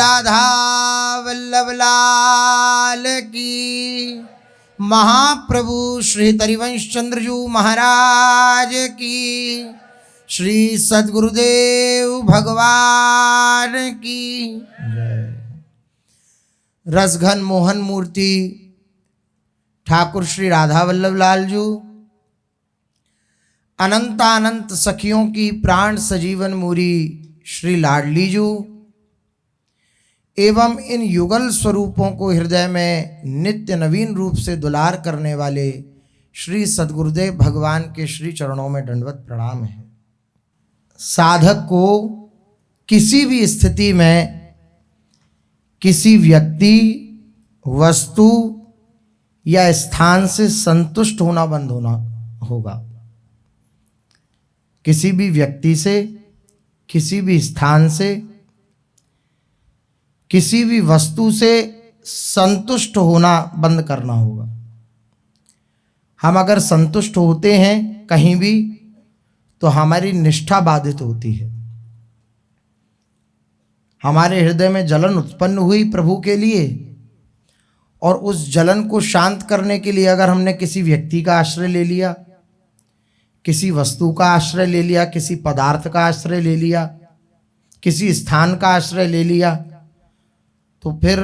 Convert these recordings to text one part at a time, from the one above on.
राधा वल्लभ लाल की, महाप्रभु श्री हरिवंश चंद्र जी महाराज की, श्री सद्गुरुदेव भगवान की जय। रसघन मोहन मूर्ति ठाकुर श्री राधा वल्लभ लाल जी, अनंतानंत सखियों की प्राण सजीवन मूरी श्री लाडली जी, एवं इन युगल स्वरूपों को हृदय में नित्य नवीन रूप से दुलार करने वाले श्री सद्गुरुदेव भगवान के श्री चरणों में दंडवत प्रणाम है। साधक को किसी भी स्थिति में किसी व्यक्ति, वस्तु या स्थान से संतुष्ट होना बंद होना होगा। किसी भी व्यक्ति से, किसी भी स्थान से, किसी भी वस्तु से संतुष्ट होना बंद करना होगा। हम अगर संतुष्ट होते हैं कहीं भी तो हमारी निष्ठा बाधित होती है। हमारे हृदय में जलन उत्पन्न हुई प्रभु के लिए, और उस जलन को शांत करने के लिए अगर हमने किसी व्यक्ति का आश्रय ले लिया, किसी वस्तु का आश्रय ले लिया, किसी पदार्थ का आश्रय ले लिया, किसी स्थान का आश्रय ले लिया, तो फिर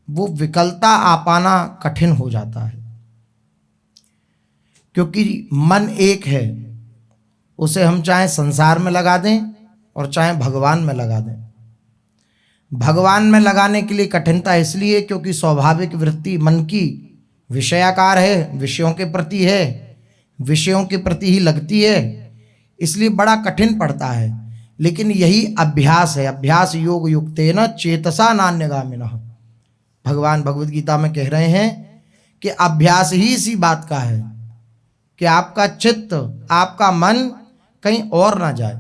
वो विकलता आ पाना कठिन हो जाता है। क्योंकि मन एक है, उसे हम चाहे संसार में लगा दें और चाहे भगवान में लगा दें। भगवान में लगाने के लिए कठिनता इसलिए क्योंकि स्वाभाविक वृत्ति मन की विषयाकार है, विषयों के प्रति है, विषयों के प्रति ही लगती है, इसलिए बड़ा कठिन पड़ता है। लेकिन यही अभ्यास है। अभ्यास योग युक्तेन चेतसा नान्यगामिनः। भगवान भगवद गीता में कह रहे हैं कि अभ्यास ही इसी बात का है कि आपका चित्त, आपका मन कहीं और ना जाए।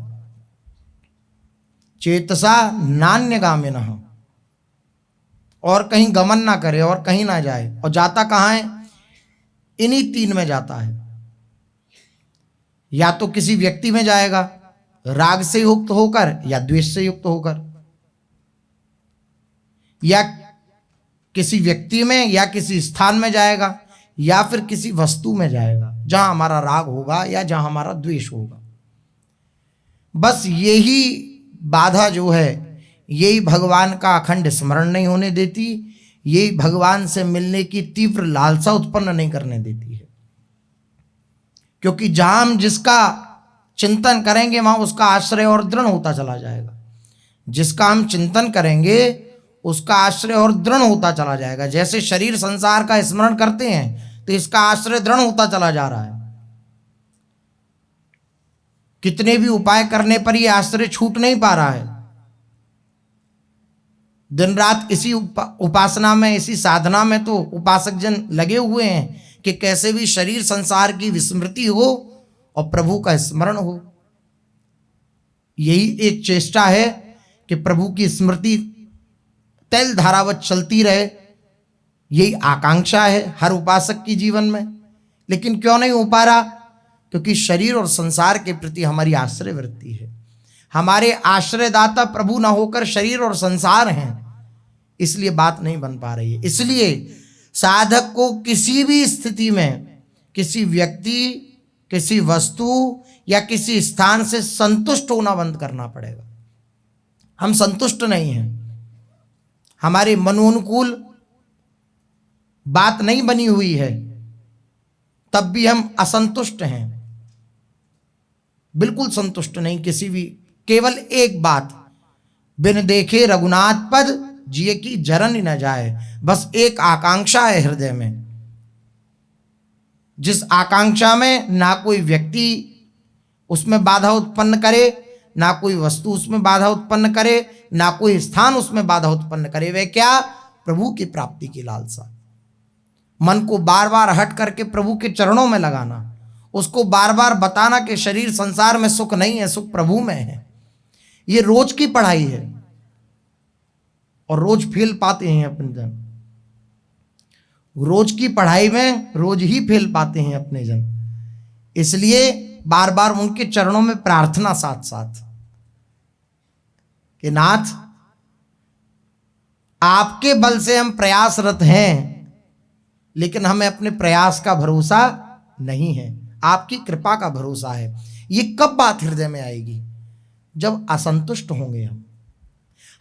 चेतसा नान्यगामिनः, और कहीं गमन ना करे और कहीं ना जाए। और जाता कहाँ है? इन्हीं तीन में जाता है। या तो किसी व्यक्ति में जाएगा राग से युक्त होकर, या द्वेष से युक्त होकर, या किसी व्यक्ति में या किसी स्थान में जाएगा, या फिर किसी वस्तु में जाएगा जहां हमारा राग होगा या जहां हमारा द्वेष होगा। बस यही बाधा जो है, यही भगवान का अखंड स्मरण नहीं होने देती, यही भगवान से मिलने की तीव्र लालसा उत्पन्न नहीं करने देती है। क्योंकि जहां हम जिसका चिंतन करेंगे वहां उसका आश्रय और दृढ़ होता चला जाएगा। जिसका हम चिंतन करेंगे उसका आश्रय और दृढ़ होता चला जाएगा। जैसे शरीर संसार का स्मरण करते हैं तो इसका आश्रय दृढ़ होता चला जा रहा है। कितने भी उपाय करने पर यह आश्रय छूट नहीं पा रहा है। दिन रात इसी उपासना में, इसी साधना में तो उपासक जन लगे हुए हैं कि कैसे भी शरीर संसार की विस्मृति हो और प्रभु का स्मरण हो। यही एक चेष्टा है कि प्रभु की स्मृति तैल धारावत चलती रहे। यही आकांक्षा है हर उपासक की जीवन में। लेकिन क्यों नहीं हो पा रहा? क्योंकि शरीर और संसार के प्रति हमारी आश्रय वृत्ति है। हमारे आश्रयदाता प्रभु न होकर शरीर और संसार हैं, इसलिए बात नहीं बन पा रही है। इसलिए साधक को किसी भी स्थिति में किसी व्यक्ति, किसी वस्तु या किसी स्थान से संतुष्ट होना बंद करना पड़ेगा। हम संतुष्ट नहीं हैं, हमारे मनोनुकूल बात नहीं बनी हुई है, तब भी हम असंतुष्ट हैं, बिल्कुल संतुष्ट नहीं किसी भी। केवल एक बात, बिन देखे रघुनाथ पद जिए की जरन ही न जाए। बस एक आकांक्षा है हृदय में, जिस आकांक्षा में ना कोई व्यक्ति उसमें बाधा उत्पन्न करे, ना कोई वस्तु उसमें बाधा उत्पन्न करे, ना कोई स्थान उसमें बाधा उत्पन्न करे। वह क्या? प्रभु की प्राप्ति की लालसा। मन को बार बार हट करके प्रभु के चरणों में लगाना, उसको बार बार बताना कि शरीर संसार में सुख नहीं है, सुख प्रभु में है। ये रोज की पढ़ाई है और रोज फेल पाते हैं अपने जन। रोज की पढ़ाई में रोज ही फेल पाते हैं अपने जन। इसलिए बार बार उनके चरणों में प्रार्थना साथ साथ कि नाथ आपके बल से हम प्रयासरत हैं, लेकिन हमें अपने प्रयास का भरोसा नहीं है, आपकी कृपा का भरोसा है। ये कब बात हृदय में आएगी? जब असंतुष्ट होंगे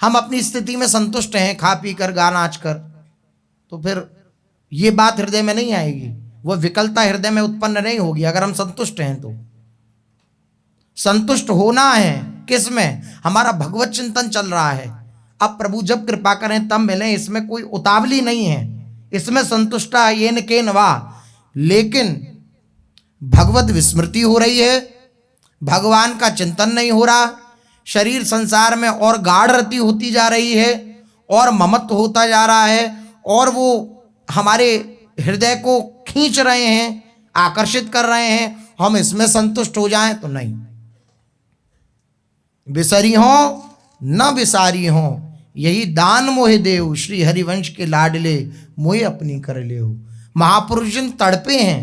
हम अपनी स्थिति में संतुष्ट हैं, खा पी कर गा नाच कर, तो फिर ये बात हृदय में नहीं आएगी, वो विकलता हृदय में उत्पन्न नहीं होगी। अगर हम संतुष्ट हैं तो संतुष्ट होना है किस में? हमारा भगवत चिंतन चल रहा है। अब प्रभु जब कृपा करें तब मिले, इसमें कोई उतावली नहीं है, इसमें संतुष्टा ये न के नवा। लेकिन भगवत विस्मृति हो रही है, भगवान का चिंतन नहीं हो रहा, शरीर संसार में और गाढ़ रति होती जा रही है और ममत्व होता जा रहा है, और वो हमारे हृदय को खींच रहे हैं, आकर्षित कर रहे हैं। हम इसमें संतुष्ट हो जाएं तो नहीं। बिसरी हो न बिसारी हो, यही दान मोहे देव, श्री हरिवंश के लाडले मोहे अपनी कर ले हो। महापुरुष जन तड़पे हैं,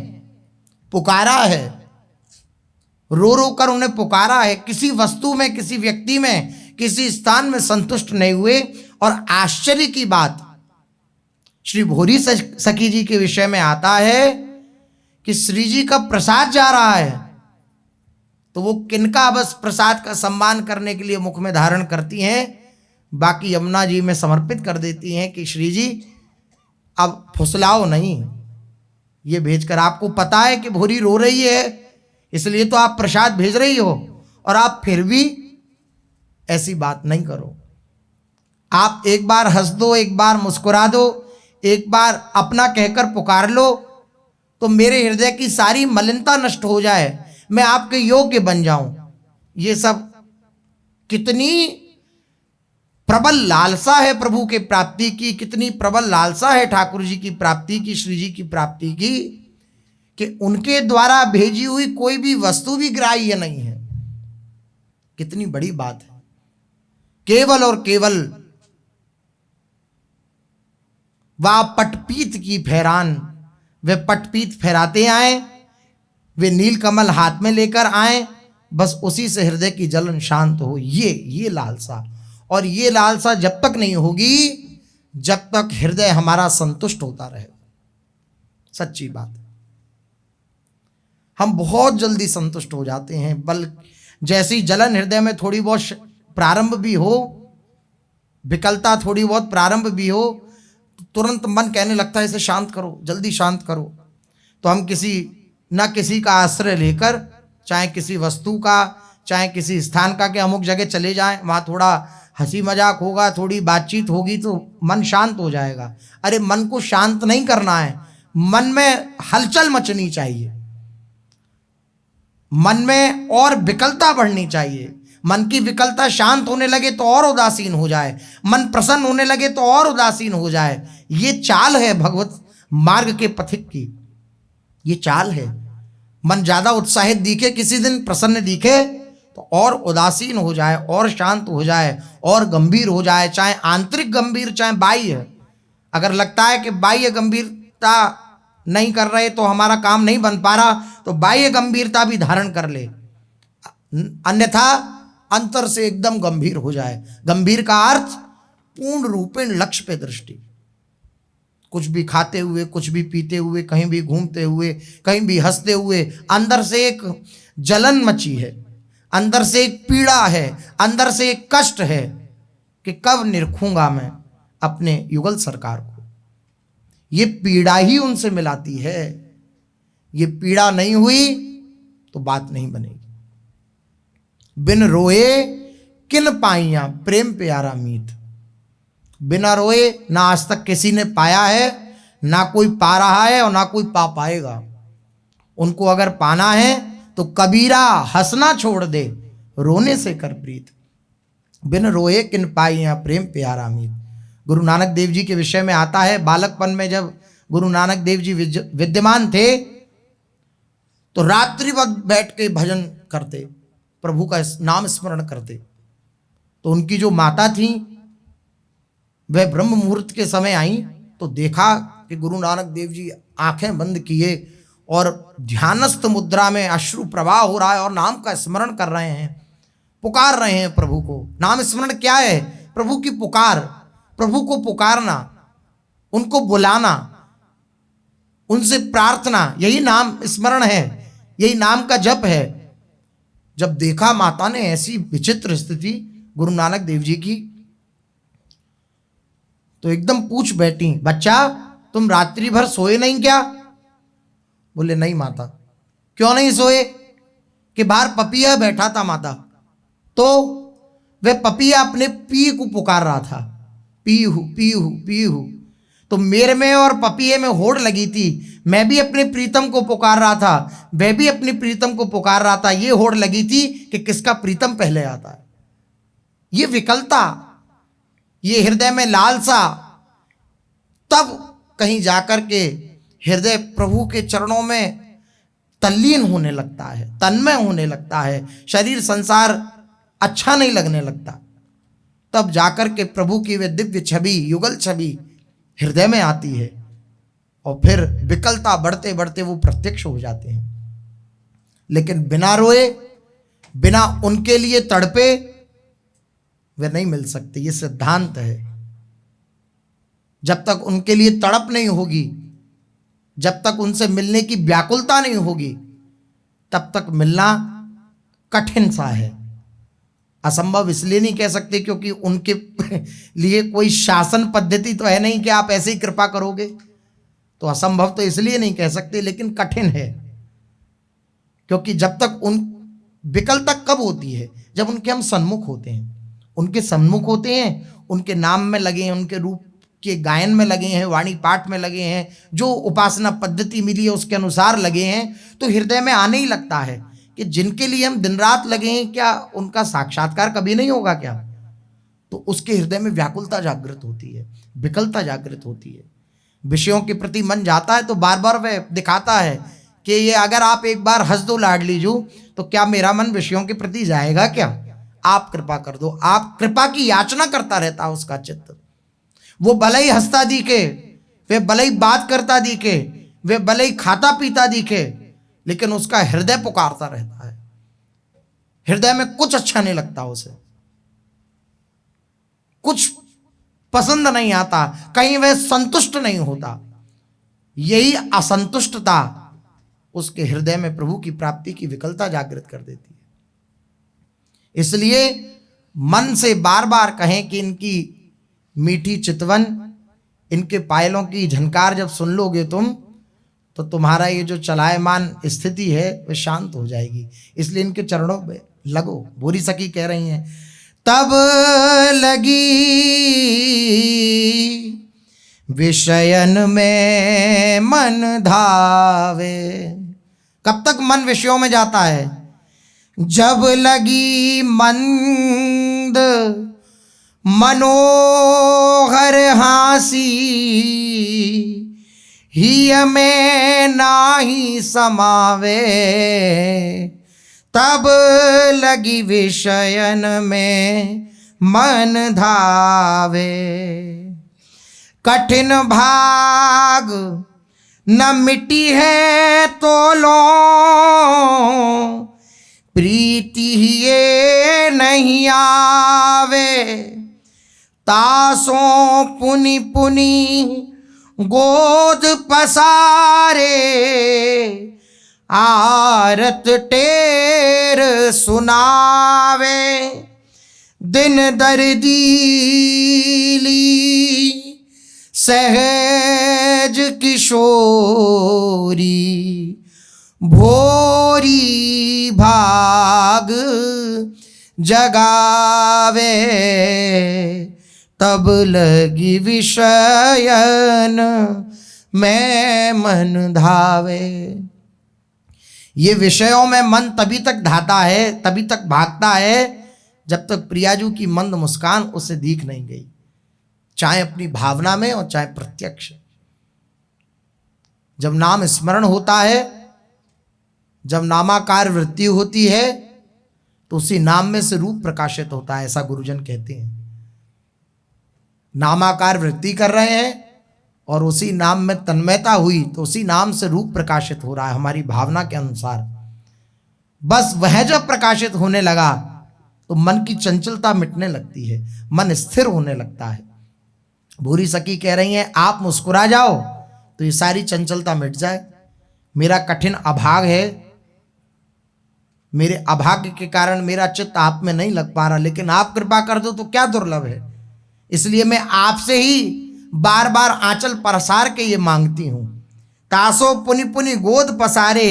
पुकारा है, रो रो कर उन्हें पुकारा है, किसी वस्तु में, किसी व्यक्ति में, किसी स्थान में संतुष्ट नहीं हुए। और आश्चर्य की बात श्री भोरी सखी जी के विषय में आता है कि श्री जी का प्रसाद जा रहा है तो वो किनका बस प्रसाद का सम्मान करने के लिए मुख में धारण करती हैं, बाकी यमुना जी में समर्पित कर देती हैं कि श्री जी अब फुसलाओ नहीं, ये भेजकर। आपको पता है कि भोरी रो रही है, इसलिए तो आप प्रसाद भेज रही हो, और आप फिर भी ऐसी बात नहीं करो। आप एक बार हंस दो, एक बार मुस्कुरा दो, एक बार अपना कहकर पुकार लो, तो मेरे हृदय की सारी मलिनता नष्ट हो जाए, मैं आपके योग्य बन जाऊं। ये सब कितनी प्रबल लालसा है प्रभु के प्राप्ति की, कितनी प्रबल लालसा है ठाकुर जी की प्राप्ति की, श्री जी की प्राप्ति की, कि उनके द्वारा भेजी हुई कोई भी वस्तु भी ग्राह्य नहीं है। कितनी बड़ी बात है। केवल और केवल वह पटपीत की फहरान, वे पटपीत फहराते आए, वे नील कमल हाथ में लेकर आए, बस उसी से हृदय की जलन शांत हो। ये लालसा, और ये लालसा जब तक नहीं होगी जब तक हृदय हमारा संतुष्ट होता रहेगा। सच्ची बात है, हम बहुत जल्दी संतुष्ट हो जाते हैं, बल जैसी जलन हृदय में थोड़ी बहुत प्रारंभ भी हो, विकलता थोड़ी बहुत प्रारंभ भी हो, तुरंत मन कहने लगता है इसे शांत करो, जल्दी शांत करो। तो हम किसी का आश्रय लेकर, चाहे किसी वस्तु का, चाहे किसी स्थान का, कि अमुक जगह चले जाएं, वहाँ थोड़ा हंसी मजाक होगा, थोड़ी बातचीत होगी तो मन शांत हो जाएगा। अरे मन को शांत नहीं करना है, मन में हलचल मचनी चाहिए, मन में और विकलता बढ़नी चाहिए। मन की विकलता शांत होने लगे तो और उदासीन हो जाए, मन प्रसन्न होने लगे तो और उदासीन हो जाए। ये चाल है भगवत मार्ग के पथिक की, ये चाल है। मन ज्यादा उत्साहित दिखे, किसी दिन प्रसन्न दिखे तो और उदासीन हो जाए, और शांत हो जाए, और गंभीर हो जाए, चाहे आंतरिक गंभीर चाहे बाह्य। अगर लगता है कि बाह्य गंभीरता नहीं कर रहे तो हमारा काम नहीं बन पा रहा, तो बाह्य गंभीरता भी धारण कर ले, अन्यथा अंतर से एकदम गंभीर हो जाए। गंभीर का अर्थ पूर्ण रूपेण लक्ष्य पे दृष्टि, कुछ भी खाते हुए, कुछ भी पीते हुए, कहीं भी घूमते हुए, कहीं भी हंसते हुए, अंदर से एक जलन मची है, अंदर से एक पीड़ा है, अंदर से एक कष्ट है कि कब निरखूंगा मैं अपने युगल सरकार को। ये पीड़ा ही उनसे मिलाती है, ये पीड़ा नहीं हुई तो बात नहीं बनेगी। बिन रोए किन पाइया प्रेम प्यारा मीत, बिना रोए ना आज तक किसी ने पाया है, ना कोई पा रहा है और ना कोई पा पाएगा। उनको अगर पाना है तो कबीरा हंसना छोड़ दे, रोने से कर प्रीत। बिन रोए किन पाइया प्रेम प्यारा मीत। गुरु नानक देव जी के विषय में आता है, बालकपन में जब गुरु नानक देव जी विद्यमान थे तो रात्रि वक्त बैठ के भजन करते, प्रभु का नाम स्मरण करते। तो उनकी जो माता थी वह ब्रह्म मुहूर्त के समय आई तो देखा कि गुरु नानक देव जी आंखें बंद किए और ध्यानस्थ मुद्रा में अश्रु प्रवाह हो रहा है और नाम का स्मरण कर रहे हैं, पुकार रहे हैं प्रभु को। नाम स्मरण क्या है? प्रभु की पुकार। प्रभु को पुकारना, उनको बुलाना, उनसे प्रार्थना, यही नाम स्मरण है, यही नाम का जप है। जब देखा माता ने ऐसी विचित्र स्थिति गुरु नानक देव जी की, तो एकदम पूछ बैठी, बच्चा तुम रात्रि भर सोए नहीं क्या? बोले नहीं माता। क्यों नहीं सोए? कि बाहर पपिया बैठा था माता, तो वह पपिया अपने पी को पुकार रहा था, पीहू पीहू पीहू। तो मेरे में और पपिये में होड़ लगी थी, मैं भी अपने प्रीतम को पुकार रहा था, वह भी अपनी प्रीतम को पुकार रहा था। ये होड़ लगी थी कि किसका प्रीतम पहले आता है। ये विकलता, ये हृदय में लालसा, तब कहीं जाकर के हृदय प्रभु के चरणों में तल्लीन होने लगता है, तन्मय होने लगता है, शरीर संसार अच्छा नहीं लगने लगता। तब जाकर के प्रभु की वे दिव्य छवि, युगल छवि हृदय में आती है, और फिर विकलता बढ़ते बढ़ते वो प्रत्यक्ष हो जाते हैं। लेकिन बिना रोए, बिना उनके लिए तड़पे वे नहीं मिल सकते। ये सिद्धांत है। जब तक उनके लिए तड़प नहीं होगी, जब तक उनसे मिलने की व्याकुलता नहीं होगी, तब तक मिलना कठिन सा है। असंभव इसलिए नहीं कह सकते क्योंकि उनके लिए कोई शासन पद्धति तो है नहीं कि आप ऐसे ही कृपा करोगे, तो असंभव तो इसलिए नहीं कह सकते, लेकिन कठिन है। क्योंकि जब तक उन विकलता कब होती है? जब उनके हम सन्मुख होते हैं, उनके सन्मुख होते हैं, उनके नाम में लगे हैं, उनके रूप के गायन में लगे हैं, वाणी पाठ में लगे हैं, जो उपासना पद्धति मिली है उसके अनुसार लगे हैं, तो हृदय में आने ही लगता है कि जिनके लिए हम दिन रात लगे हैं, क्या उनका साक्षात्कार कभी नहीं होगा क्या? तो उसके हृदय में व्याकुलता जागृत होती है, विकलता जागृत होती है। विषयों के प्रति मन जाता है तो बार बार वह दिखाता है कि ये अगर आप एक बार हंस दो लाडली जू, तो क्या मेरा मन विषयों के प्रति जाएगा क्या? आप कृपा कर दो। आप कृपा की याचना करता रहता है उसका चित्त। वो भले ही हंसता दिखे, वे भले ही बात करता दिखे, वे भले ही खाता पीता दिखे, लेकिन उसका हृदय पुकारता रहता है। हृदय में कुछ अच्छा नहीं लगता, उसे कुछ पसंद नहीं आता, कहीं वह संतुष्ट नहीं होता। यही असंतुष्टता उसके हृदय में प्रभु की प्राप्ति की विकलता जागृत कर देती है। इसलिए मन से बार बार कहें कि इनकी मीठी चितवन, इनके पायलों की झनकार जब सुन लोगे तुम, तो तुम्हारा ये जो चलायमान स्थिति है वह शांत हो जाएगी। इसलिए इनके चरणों में लगो। भूरी सखी कह रही हैं, तब लगी विषयन में मन धावे। कब तक मन विषयों में जाता है? जब लगी मंद मनोहर हासी, हिय में नाही समावे। तब लगी विषयन में मन धावे। कठिन भाग न मिटी है तो लो, प्रीति ये नहीं आवे। तासों पुनि पुनि गोद पसारे, आरत टेर सुनावे। दिन दर्दीली सहज किशोरी, भोरी भाग जगावे। तब लगी विषयन में मन धावे। ये विषयों में मन तभी तक धाता है, तभी तक भागता है, जब तक प्रियाजू की मंद मुस्कान उसे दिख नहीं गई, चाहे अपनी भावना में और चाहे प्रत्यक्ष। जब नाम स्मरण होता है, जब नामाकार वृत्ति होती है, तो उसी नाम में से रूप प्रकाशित होता है, ऐसा गुरुजन कहते हैं। नामाकार वृत्ति कर रहे हैं और उसी नाम में तन्मयता हुई, तो उसी नाम से रूप प्रकाशित हो रहा है हमारी भावना के अनुसार। बस वह जब प्रकाशित होने लगा तो मन की चंचलता मिटने लगती है, मन स्थिर होने लगता है। भूरी सखी कह रही हैं आप मुस्कुरा जाओ तो ये सारी चंचलता मिट जाए। मेरा कठिन अभाग है, मेरे अभाग्य के कारण मेरा चित्त आप में नहीं लग पा रहा, लेकिन आप कृपा कर दो तो क्या दुर्लभ है। इसलिए मैं आपसे ही बार बार आंचल पसार के ये मांगती हूं। तासो पुनि पुनि गोद पसारे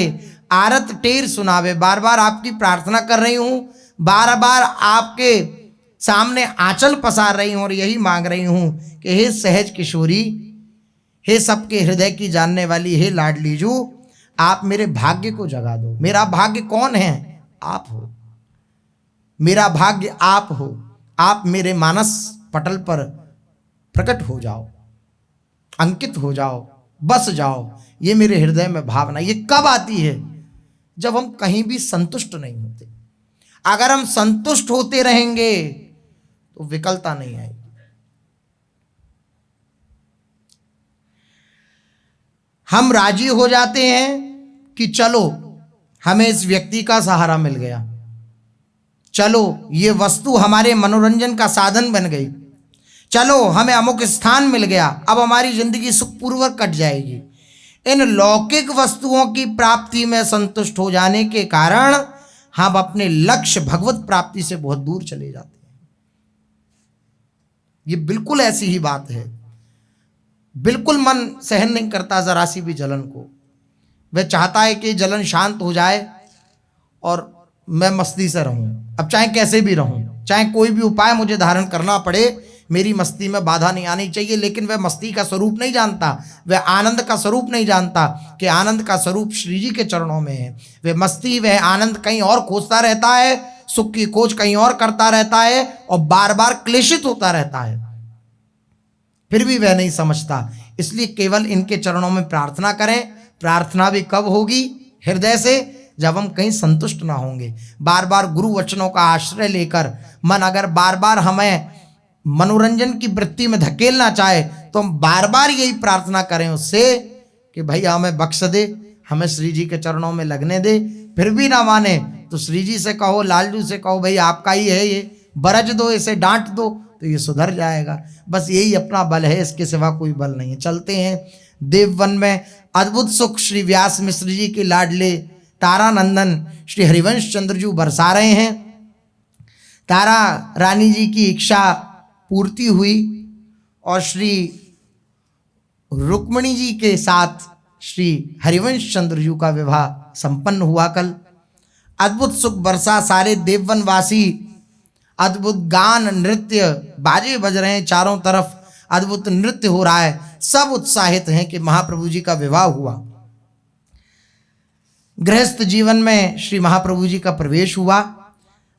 आरत टेर सुनावे। बार बार आपकी प्रार्थना कर रही हूं, बार बार आपके सामने आंचल पसार रही हूं और यही मांग रही हूं कि हे सहज किशोरी, हे सबके हृदय की जानने वाली, हे लाडलीजू, आप मेरे भाग्य को जगा दो। मेरा भाग्य कौन है? आप हो। मेरा भाग्य आप हो। आप मेरे मानस पटल पर प्रकट हो जाओ, अंकित हो जाओ, बस जाओ। ये मेरे हृदय में भावना ये कब आती है? जब हम कहीं भी संतुष्ट नहीं होते। अगर हम संतुष्ट होते रहेंगे तो विकलता नहीं आएगी। हम राजी हो जाते हैं कि चलो हमें इस व्यक्ति का सहारा मिल गया, चलो ये वस्तु हमारे मनोरंजन का साधन बन गई, चलो हमें अमुक स्थान मिल गया, अब हमारी जिंदगी सुखपूर्वक कट जाएगी। इन लौकिक वस्तुओं की प्राप्ति में संतुष्ट हो जाने के कारण हम अपने लक्ष्य भगवत प्राप्ति से बहुत दूर चले जाते हैं। ये बिल्कुल ऐसी ही बात है। बिल्कुल मन सहन नहीं करता जरा सी भी जलन को। वह चाहता है कि जलन शांत हो जाए और मैं मस्ती से रहूं। अब चाहे कैसे भी रहूं, चाहे कोई भी उपाय मुझे धारण करना पड़े, मेरी मस्ती में बाधा नहीं आनी चाहिए। लेकिन वह मस्ती का स्वरूप नहीं जानता, वह आनंद का स्वरूप नहीं जानता कि आनंद का स्वरूप श्री जी के चरणों में है। वह मस्ती, वह आनंद कहीं और खोजता रहता है, सुख की खोज कहीं और करता रहता है और बार बार क्लेशित होता रहता है, फिर भी वह नहीं समझता। इसलिए केवल इनके चरणों में प्रार्थना करें। प्रार्थना भी कब होगी? हृदय से, जब हम कहीं संतुष्ट ना होंगे। बार बार गुरु वचनों का आश्रय लेकर मन अगर बार बार हमें मनोरंजन की वृत्ति में धकेलना चाहे तो हम बार बार यही प्रार्थना करें उससे कि भाई हमें बख्श दे, हमें श्री जी के चरणों में लगने दे। फिर भी ना माने तो श्री जी से कहो, लालजू से कहो, भाई आपका ही है ये, बरज दो, इसे डांट दो तो ये सुधर जाएगा। बस यही अपना बल है, इसके सिवा कोई बल नहीं है। चलते हैं देववन में। अद्भुत सुख श्री व्यास मिश्र जी के लाडले तारानंदन श्री हरिवंश चंद्रजू बरसा रहे हैं। तारा रानी जी की इच्छा पूर्ति हुई और श्री रुक्मिणी जी के साथ श्री हरिवंश चंद्रजू का विवाह संपन्न हुआ कल। अद्भुत सुख बरसा, सारे देववन वासी अद्भुत गान नृत्य बाजे बज रहे हैं, चारों तरफ अद्भुत नृत्य हो रहा है। सब उत्साहित हैं कि महाप्रभु जी का विवाह हुआ। गृहस्थ जीवन में श्री महाप्रभु जी का प्रवेश हुआ।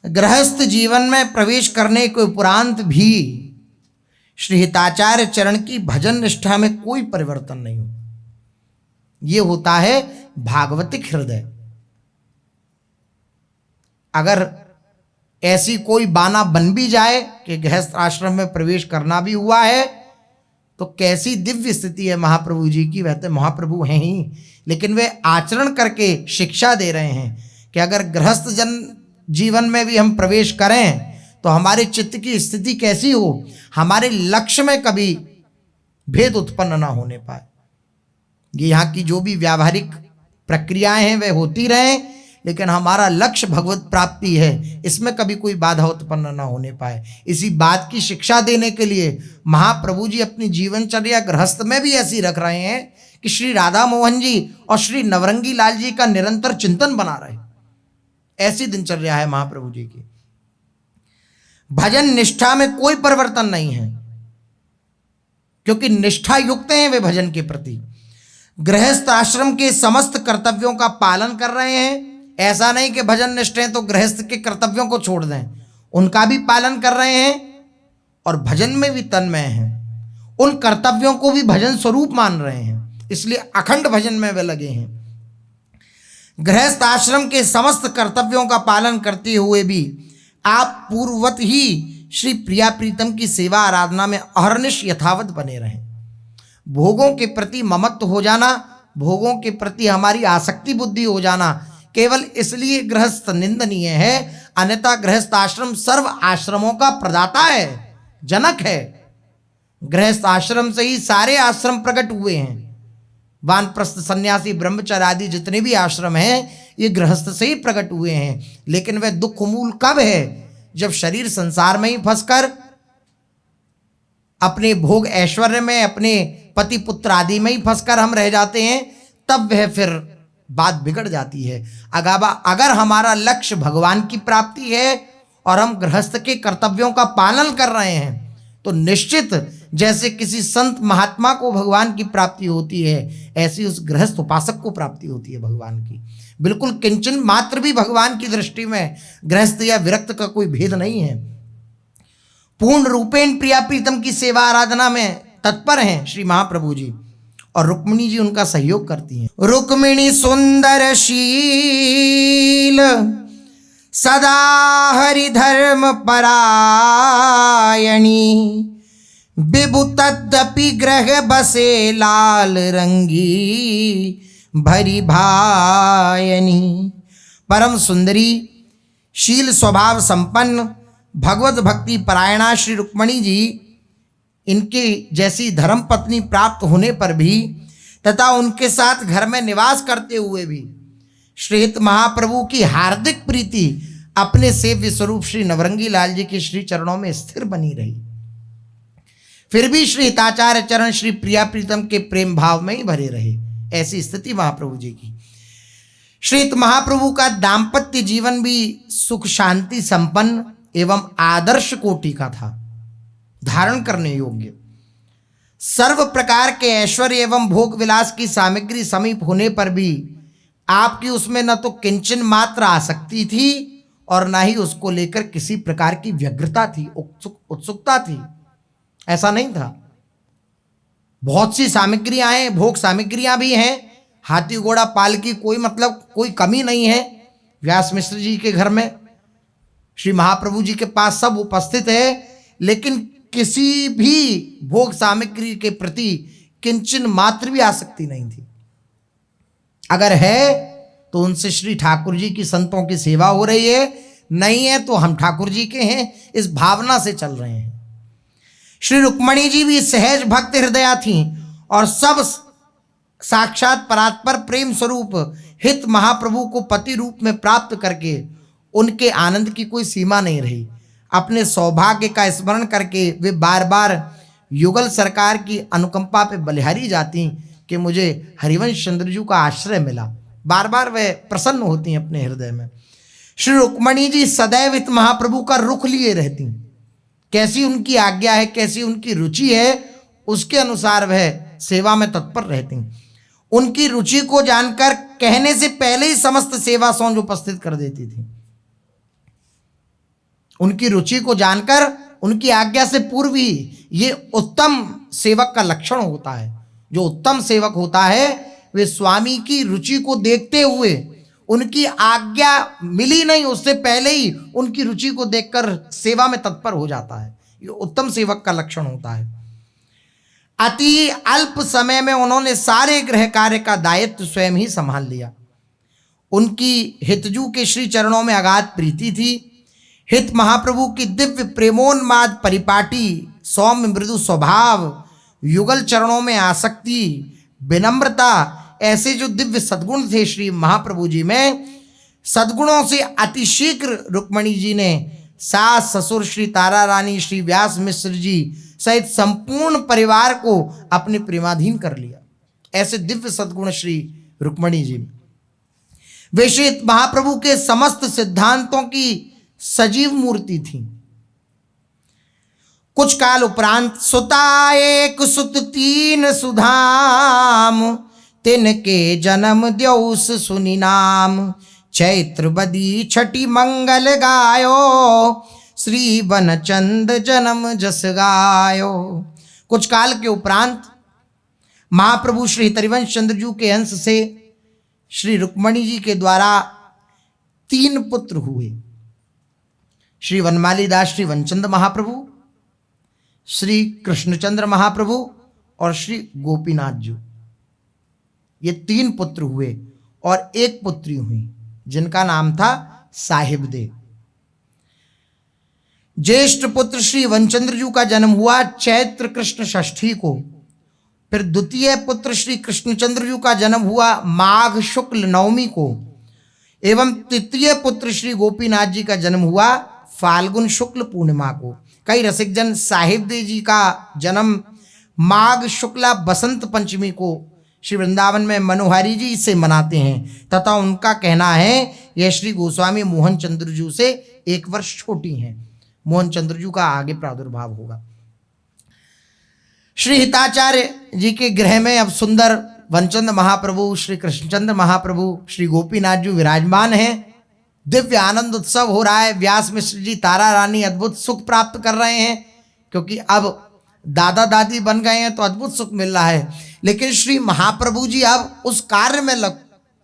गृहस्थ जीवन में प्रवेश करने के उपरांत भी श्री हिताचार्य चरण की भजन निष्ठा में कोई परिवर्तन नहीं हो। ये होता है भागवतिक हृदय। अगर ऐसी कोई बाना बन भी जाए कि गृहस्थ आश्रम में प्रवेश करना भी हुआ है तो कैसी दिव्य स्थिति है महाप्रभु जी की। वह तो महाप्रभु हैं ही, लेकिन वे आचरण करके शिक्षा दे रहे हैं कि अगर गृहस्थ जीवन में भी हम प्रवेश करें तो हमारे चित्त की स्थिति कैसी हो, हमारे लक्ष्य में कभी भेद उत्पन्न ना होने पाए। ये यहाँ की जो भी व्यावहारिक प्रक्रियाएं हैं वह होती रहें, लेकिन हमारा लक्ष्य भगवत प्राप्ति है, इसमें कभी कोई बाधा उत्पन्न ना होने पाए। इसी बात की शिक्षा देने के लिए महाप्रभु जी अपनी जीवनचर्या गृहस्थ में भी ऐसी रख रहे हैं कि श्री राधा मोहन जी और श्री नवरंगी लाल जी का निरंतर चिंतन बना रहे। ऐसी दिनचर्या है महाप्रभु जी की। भजन निष्ठा में कोई परिवर्तन नहीं है, क्योंकि निष्ठा युक्त हैं वे भजन के प्रति। गृहस्थ आश्रम के समस्त कर्तव्यों का पालन कर रहे हैं। ऐसा नहीं कि भजन निष्ठ हैं तो गृहस्थ के कर्तव्यों को छोड़ दें, उनका भी पालन कर रहे हैं और भजन में भी तन्मय हैं। उन कर्तव्यों को भी भजन स्वरूप मान रहे हैं, इसलिए अखंड भजन में वे लगे हैं। गृहस्थ आश्रम के समस्त कर्तव्यों का पालन करते हुए भी आप पूर्ववत ही श्री प्रिया प्रीतम की सेवा आराधना में अहर्निश यथावत बने रहें। भोगों के प्रति ममत्व हो जाना, भोगों के प्रति हमारी आसक्ति बुद्धि हो जाना केवल इसलिए गृहस्थ निंदनीय है, अन्यथा गृहस्थ आश्रम सर्व आश्रमों का प्रदाता है, जनक है। गृहस्थ आश्रम से ही सारे आश्रम प्रकट हुए हैं। वानप्रस्थ, सन्यासी, ब्रह्मचर्य आदि जितने भी आश्रम हैं ये गृहस्थ से ही प्रकट हुए हैं। लेकिन वह दुख मूल कब है? जब शरीर संसार में ही फंसकर अपने भोग ऐश्वर्य में, अपने पति पुत्र आदि में ही फंसकर हम रह जाते हैं, तब वह फिर बात बिगड़ जाती है। अगर हमारा लक्ष्य भगवान की प्राप्ति है और हम गृहस्थ के कर्तव्यों का पालन कर रहे हैं तो निश्चित जैसे किसी संत महात्मा को भगवान की प्राप्ति होती है, ऐसी उस गृहस्थ उपासक को प्राप्ति होती है भगवान की। बिल्कुल किंचन मात्र भी भगवान की दृष्टि में गृहस्थ या विरक्त का कोई भेद नहीं है। पूर्ण रूपेण प्रिया प्रीतम की सेवा आराधना में तत्पर हैं श्री महाप्रभु जी, और रुक्मिणी जी उनका सहयोग करती हैं। रुक्मिणी सुंदर शील सदा हरि धर्म परायणी, विभु तद्यपि ग्रह बसे लाल रंगी भरी भायनी। परम सुंदरी, शील स्वभाव संपन्न, भगवत भक्ति परायणा श्री रुक्मिणी जी, इनके जैसी धर्म पत्नी प्राप्त होने पर भी तथा उनके साथ घर में निवास करते हुए भी श्रीहित महाप्रभु की हार्दिक प्रीति अपने सेव्य स्वरूप श्री नवरंगी लाल जी के श्री चरणों में स्थिर बनी रही। फिर भी श्री हिताचार्य चरण श्री प्रिया प्रीतम के प्रेम भाव में ही भरे रहे। ऐसी स्थिति महाप्रभु जी की। श्रीहित महाप्रभु का दाम्पत्य जीवन भी सुख शांति संपन्न एवं आदर्श कोटि का था, धारण करने योग्य। सर्व प्रकार के ऐश्वर्य एवं भोग विलास की सामग्री समीप होने पर भी आपकी उसमें न तो किंचन मात्र आसक्ति थी और न ही उसको लेकर किसी प्रकार की व्यग्रता थी, उत्सुकता थी। ऐसा नहीं था। बहुत सी सामग्रियां हैं, भोग सामग्रियां भी हैं, हाथी घोड़ा पालकी, कोई कमी नहीं है। व्यास मिश्र जी के घर में, श्री महाप्रभु जी के पास सब उपस्थित है, लेकिन किसी भी भोग सामग्री के प्रति किंचन मात्र भी आसक्ति नहीं थी। अगर है तो उनसे श्री ठाकुर जी की संतों की सेवा हो रही है, नहीं है तो हम ठाकुर जी के हैं, इस भावना से चल रहे हैं। श्री रुक्मिणी जी भी सहज भक्त हृदया थीं और सब साक्षात परात्पर प्रेम स्वरूप हित महाप्रभु को पति रूप में प्राप्त करके उनके आनंद की कोई सीमा नहीं रही। अपने सौभाग्य का स्मरण करके वे बार बार युगल सरकार की अनुकंपा पे बलिहारी जाती कि मुझे हरिवंश चंद्रजू का आश्रय मिला। बार बार वे प्रसन्न होती हैं अपने हृदय में। श्री रुक्मिणी जी सदैव हित महाप्रभु का रुख लिए रहती, कैसी उनकी आज्ञा है, कैसी उनकी रुचि है, उसके अनुसार वह सेवा में तत्पर रहती। उनकी रुचि को जानकर कहने से पहले ही समस्त सेवा सौंज उपस्थित कर देती थी। उनकी रुचि को जानकर उनकी आज्ञा से पूर्व ही, ये उत्तम सेवक का लक्षण होता है। जो उत्तम सेवक होता है वे स्वामी की रुचि को देखते हुए, उनकी आज्ञा मिली नहीं उससे पहले ही उनकी रुचि को देखकर सेवा में तत्पर हो जाता है। ये उत्तम सेवक का लक्षण होता है। अति अल्प समय में उन्होंने सारे गृह कार्य का दायित्व स्वयं ही संभाल लिया। उनकी हितजू के श्री चरणों में अगाध प्रीति थी। हित महाप्रभु की दिव्य प्रेमोन्माद परिपाटी, सौम्य मृदु स्वभाव, युगल चरणों में आसक्ति, विनम्रता, ऐसे जो दिव्य सद्गुण थे श्री महाप्रभु जी में, सद्गुणों से अतिशीघ्र रुक्मिणी जी ने सास ससुर श्री तारा रानी, श्री व्यास मिश्र जी सहित संपूर्ण परिवार को अपने प्रेमाधीन कर लिया। ऐसे दिव्य सद्गुण श्री रुक्मिणी जी में। वे श्री महाप्रभु के समस्त सिद्धांतों की सजीव मूर्ति थी। कुछ काल उपरांत सुता एक सुत तीन सुधाम, तिनके जन्म द्यौस सुनि नाम, चैत्र बदी छठी मंगल गायो, श्री बनचंद जन्म जस गायो। कुछ काल के उपरांत महाप्रभु श्री हरिवंश चंद्रजू के अंश से श्री रुक्मिणी जी के द्वारा 3 पुत्र हुए। श्री वनमाली दास श्री वनचंद महाप्रभु, श्री कृष्णचंद्र महाप्रभु और श्री गोपीनाथ जी। ये 3 पुत्र हुए और 1 पुत्री हुई जिनका नाम था साहिब दे। ज्येष्ठ पुत्र श्री वनचंद्रजू का जन्म हुआ चैत्र कृष्ण षष्ठी को। फिर द्वितीय पुत्र श्री कृष्णचंद्रजू का जन्म हुआ माघ शुक्ल नवमी को। एवं तृतीय पुत्र श्री गोपीनाथ जी का जन्म हुआ फाल्गुन शुक्ल पूर्णिमा को। कई रसिकजन साहिब देव जी का जन्म माघ शुक्ला बसंत पंचमी को श्री वृंदावन में मनोहारी जी से मनाते हैं, तथा उनका कहना है यह श्री गोस्वामी मोहन चंद्रजू से 1 वर्ष छोटी हैं। मोहन चंद्रजू का आगे प्रादुर्भाव होगा। श्री हिताचार्य जी के गृह में अब सुंदर वनचंद महाप्रभु, श्री कृष्णचंद्र महाप्रभु, श्री गोपीनाथ जी विराजमान हैं। दिव्य आनंद उत्सव हो रहा है। व्यास मिश्र जी, तारा रानी अद्भुत सुख प्राप्त कर रहे हैं, क्योंकि अब दादा दादी बन गए हैं तो अद्भुत सुख मिल रहा है। लेकिन श्री महाप्रभु जी अब उस कार्य में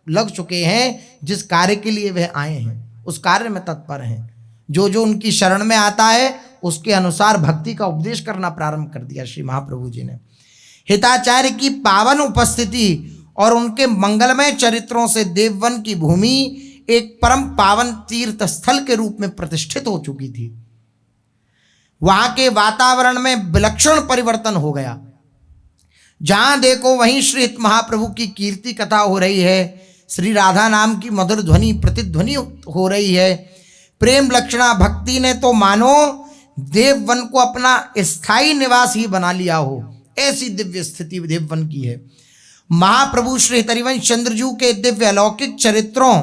लग चुके हैं जिस कार्य के लिए वे आए हैं, उस कार्य में तत्पर हैं। जो जो उनकी शरण में आता है उसके अनुसार भक्ति का उपदेश करना प्रारंभ कर दिया श्री महाप्रभु जी ने। हिताचार्य की पावन उपस्थिति और उनके मंगलमय चरित्रों से देववन की भूमि एक परम पावन तीर्थ स्थल के रूप में प्रतिष्ठित हो चुकी थी। वहां के वातावरण में विलक्षण परिवर्तन हो गया। जहां देखो वहीं श्री हित महाप्रभु की कीर्ति कथा हो रही है, श्री राधा नाम की मधुर ध्वनि प्रतिध्वनि हो रही है। प्रेम लक्षणा भक्ति ने तो मानो देववन को अपना स्थायी निवास ही बना लिया हो, ऐसी दिव्य स्थिति देववन की है। महाप्रभु श्री हरिवंश चंद्रजू के दिव्य अलौकिक चरित्रों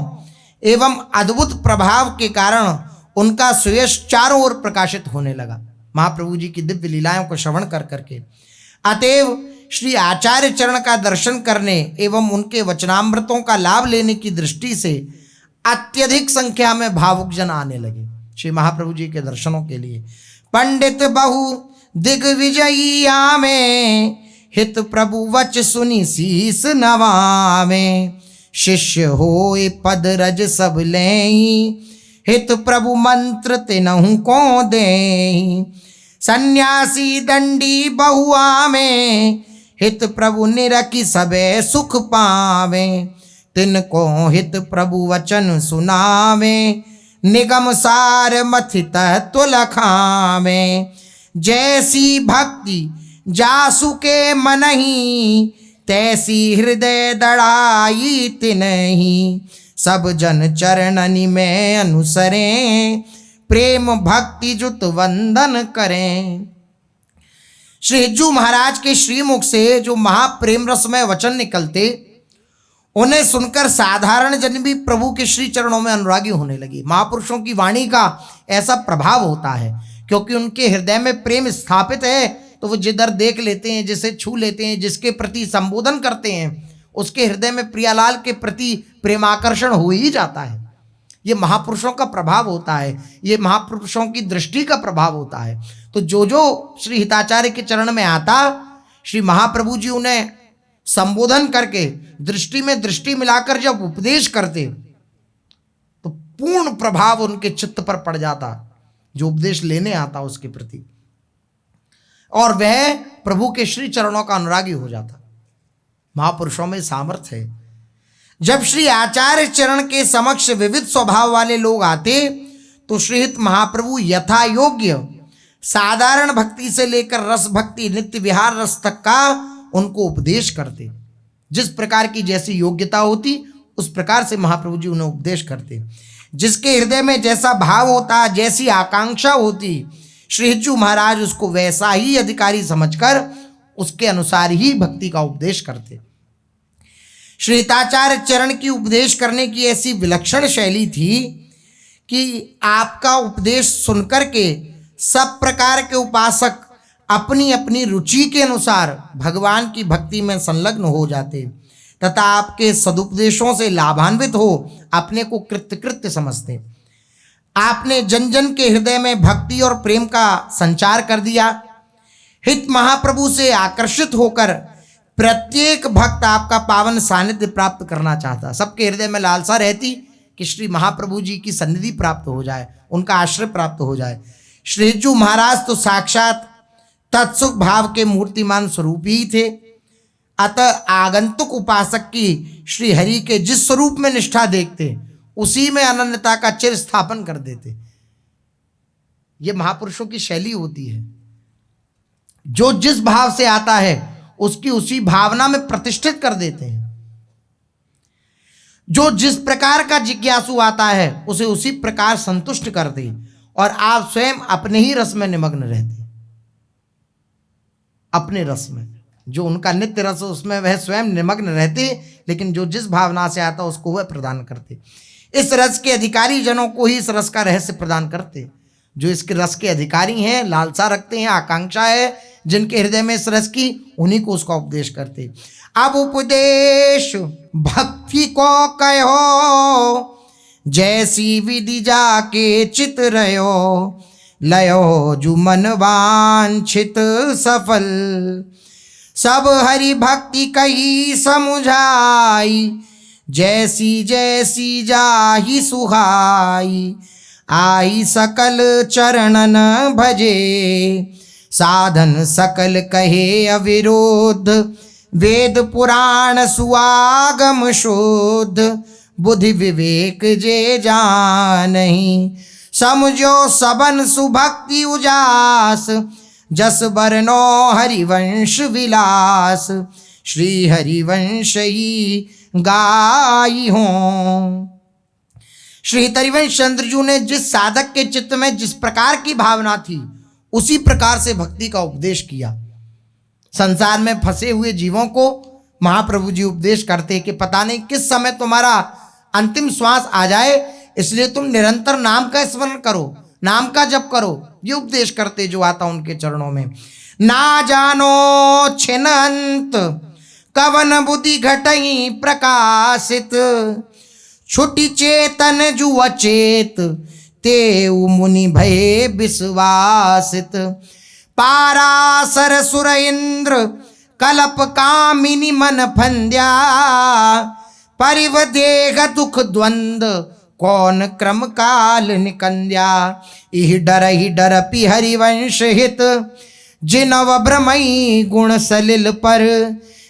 एवं अद्भुत प्रभाव के कारण उनका सुयश चारों ओर प्रकाशित होने लगा, महाप्रभु जी की दिव्य लीलाओं को श्रवण कर करके। अतएव श्री आचार्य चरण का दर्शन करने एवं उनके वचनामृतों का लाभ लेने की दृष्टि से अत्यधिक संख्या में भावुक जन आने लगे श्री महाप्रभु जी के दर्शनों के लिए। पंडित बहु दिग्विजयिया में हित प्रभु वच सुनी शीस नवावे। शिष्य होए पद रज सब लेई हित प्रभु मंत्र तिनहु को देई। सन्यासी दंडी बहुआ में हित प्रभु निरखी सबे सुख पावे। तिनको हित प्रभु वचन सुनावे निगम सार मथित तुलखावे। जैसी भक्ति जासु के मनहि तैसी हृदय दड़ाई तिनहि। सब जन चरणनि में अनुसरें प्रेम भक्ति जुत वंदन करें। श्री हिज्जू महाराज के श्रीमुख से जो महाप्रेम रसमय वचन निकलते, उन्हें सुनकर साधारण जन भी प्रभु के श्री चरणों में अनुरागी होने लगे। महापुरुषों की वाणी का ऐसा प्रभाव होता है, क्योंकि उनके हृदय में प्रेम स्थापित है तो वो जिधर देख लेते हैं, जिसे छू लेते हैं, जिसके प्रति संबोधन करते हैं, उसके हृदय में प्रियालाल के प्रति प्रेमाकर्षण हो ही जाता है। ये महापुरुषों का प्रभाव होता है, ये महापुरुषों की दृष्टि का प्रभाव होता है। तो जो जो श्री हिताचार्य के चरण में आता, श्री महाप्रभु जी उन्हें संबोधन करके दृष्टि में दृष्टि मिलाकर जब उपदेश करते तो पूर्ण प्रभाव उनके चित्त पर पड़ जाता, जो उपदेश लेने आता उसके प्रति, और वह प्रभु के श्री चरणों का अनुरागी हो जाता। महापुरुषों में सामर्थ्य है। जब श्री आचार्य चरण के समक्ष विविध स्वभाव वाले लोग आते तो श्रीहित महाप्रभु यथा योग्य साधारण भक्ति से लेकर रस भक्ति नित्य विहार रस तक का उनको उपदेश करते। जिस प्रकार की जैसी योग्यता होती उस प्रकार से महाप्रभु जी उन्हें उपदेश करते। जिसके हृदय में जैसा भाव होता, जैसी आकांक्षा होती, श्री हिज्जू महाराज उसको वैसा ही अधिकारी समझकर उसके अनुसार ही भक्ति का उपदेश करते। श्री हिताचार्य चरण की उपदेश करने की ऐसी विलक्षण शैली थी कि आपका उपदेश सुनकर के सब प्रकार के उपासक अपनी अपनी रुचि के अनुसार भगवान की भक्ति में संलग्न हो जाते तथा आपके सदुपदेशों से लाभान्वित हो अपने को कृत्य समझते। आपने जन जन के हृदय में भक्ति और प्रेम का संचार कर दिया। हित महाप्रभु से आकर्षित होकर प्रत्येक भक्त आपका पावन सानिध्य प्राप्त करना चाहता। सबके हृदय में लालसा रहती कि श्री महाप्रभु जी की सन्निधि प्राप्त हो जाए, उनका आश्रय प्राप्त हो जाए। श्री हिज्जू महाराज तो साक्षात तत्सुख भाव के मूर्तिमान स्वरूप ही थे। अतः आगंतुक उपासक की श्री हरि के जिस स्वरूप में निष्ठा देखते उसी में अनन्यता का चिर स्थापन कर देते। ये महापुरुषों की शैली होती है। जो जिस भाव से आता है उसकी उसी भावना में प्रतिष्ठित कर देते हैं। जो जिस प्रकार का जिज्ञासु आता है उसे उसी प्रकार संतुष्ट कर दे और आप स्वयं अपने ही रस में निमग्न रहते, अपने रस में। जो उनका नित्य रस उसमें वह स्वयं निमग्न रहते, लेकिन जो जिस भावना से आता उसको वह प्रदान करते। इस रस के अधिकारी जनों को ही इस रस का रहस्य प्रदान करते। जो इसके रस के अधिकारी हैं, लालसा रखते हैं, आकांक्षा है जिनके हृदय में इस रस की, उन्हीं को उसका उपदेश करते। अब उपदेश भक्ति को कहो, जैसी विधि जाके चित रहो, लयो जो मन वांछित सफल। सब हरि भक्ति कही समुझाई, जैसी जैसी जाहि सुहाई। आई सकल चरणन भजे, साधन सकल कहे अविरोध। वेद पुराण सुआगम शोध, बुद्धि विवेक जे जानहि। समझो सबन सुभक्ति उजास, जस बरनो हरिवंश विलास। श्री हरिवंश ही गाई हों। श्री हरिवंश चंद्रजू ने जिस साधक के चित्त में जिस प्रकार की भावना थी उसी प्रकार से भक्ति का उपदेश किया। संसार में फंसे हुए जीवों को महाप्रभु जी उपदेश करते कि पता नहीं किस समय तुम्हारा अंतिम श्वास आ जाए, इसलिए तुम निरंतर नाम का स्मरण करो, नाम का जप करो। ये उपदेश करते जो आता उनके चरणों में। ना जानो छिन अंत, कवन बुद्धि घटई प्रकाशित। छुटी चेतन जु अचेत, तेउ मुनि भये विश्वासित। पारासर सुर इंद्र, कलप कामिनी मन फंद्या। परिव देह दुख द्वंद, कौन क्रम काल निकंद्या। इह डर पि हरिवंश हित, जिनव भ्रमई गुण सलिल पर।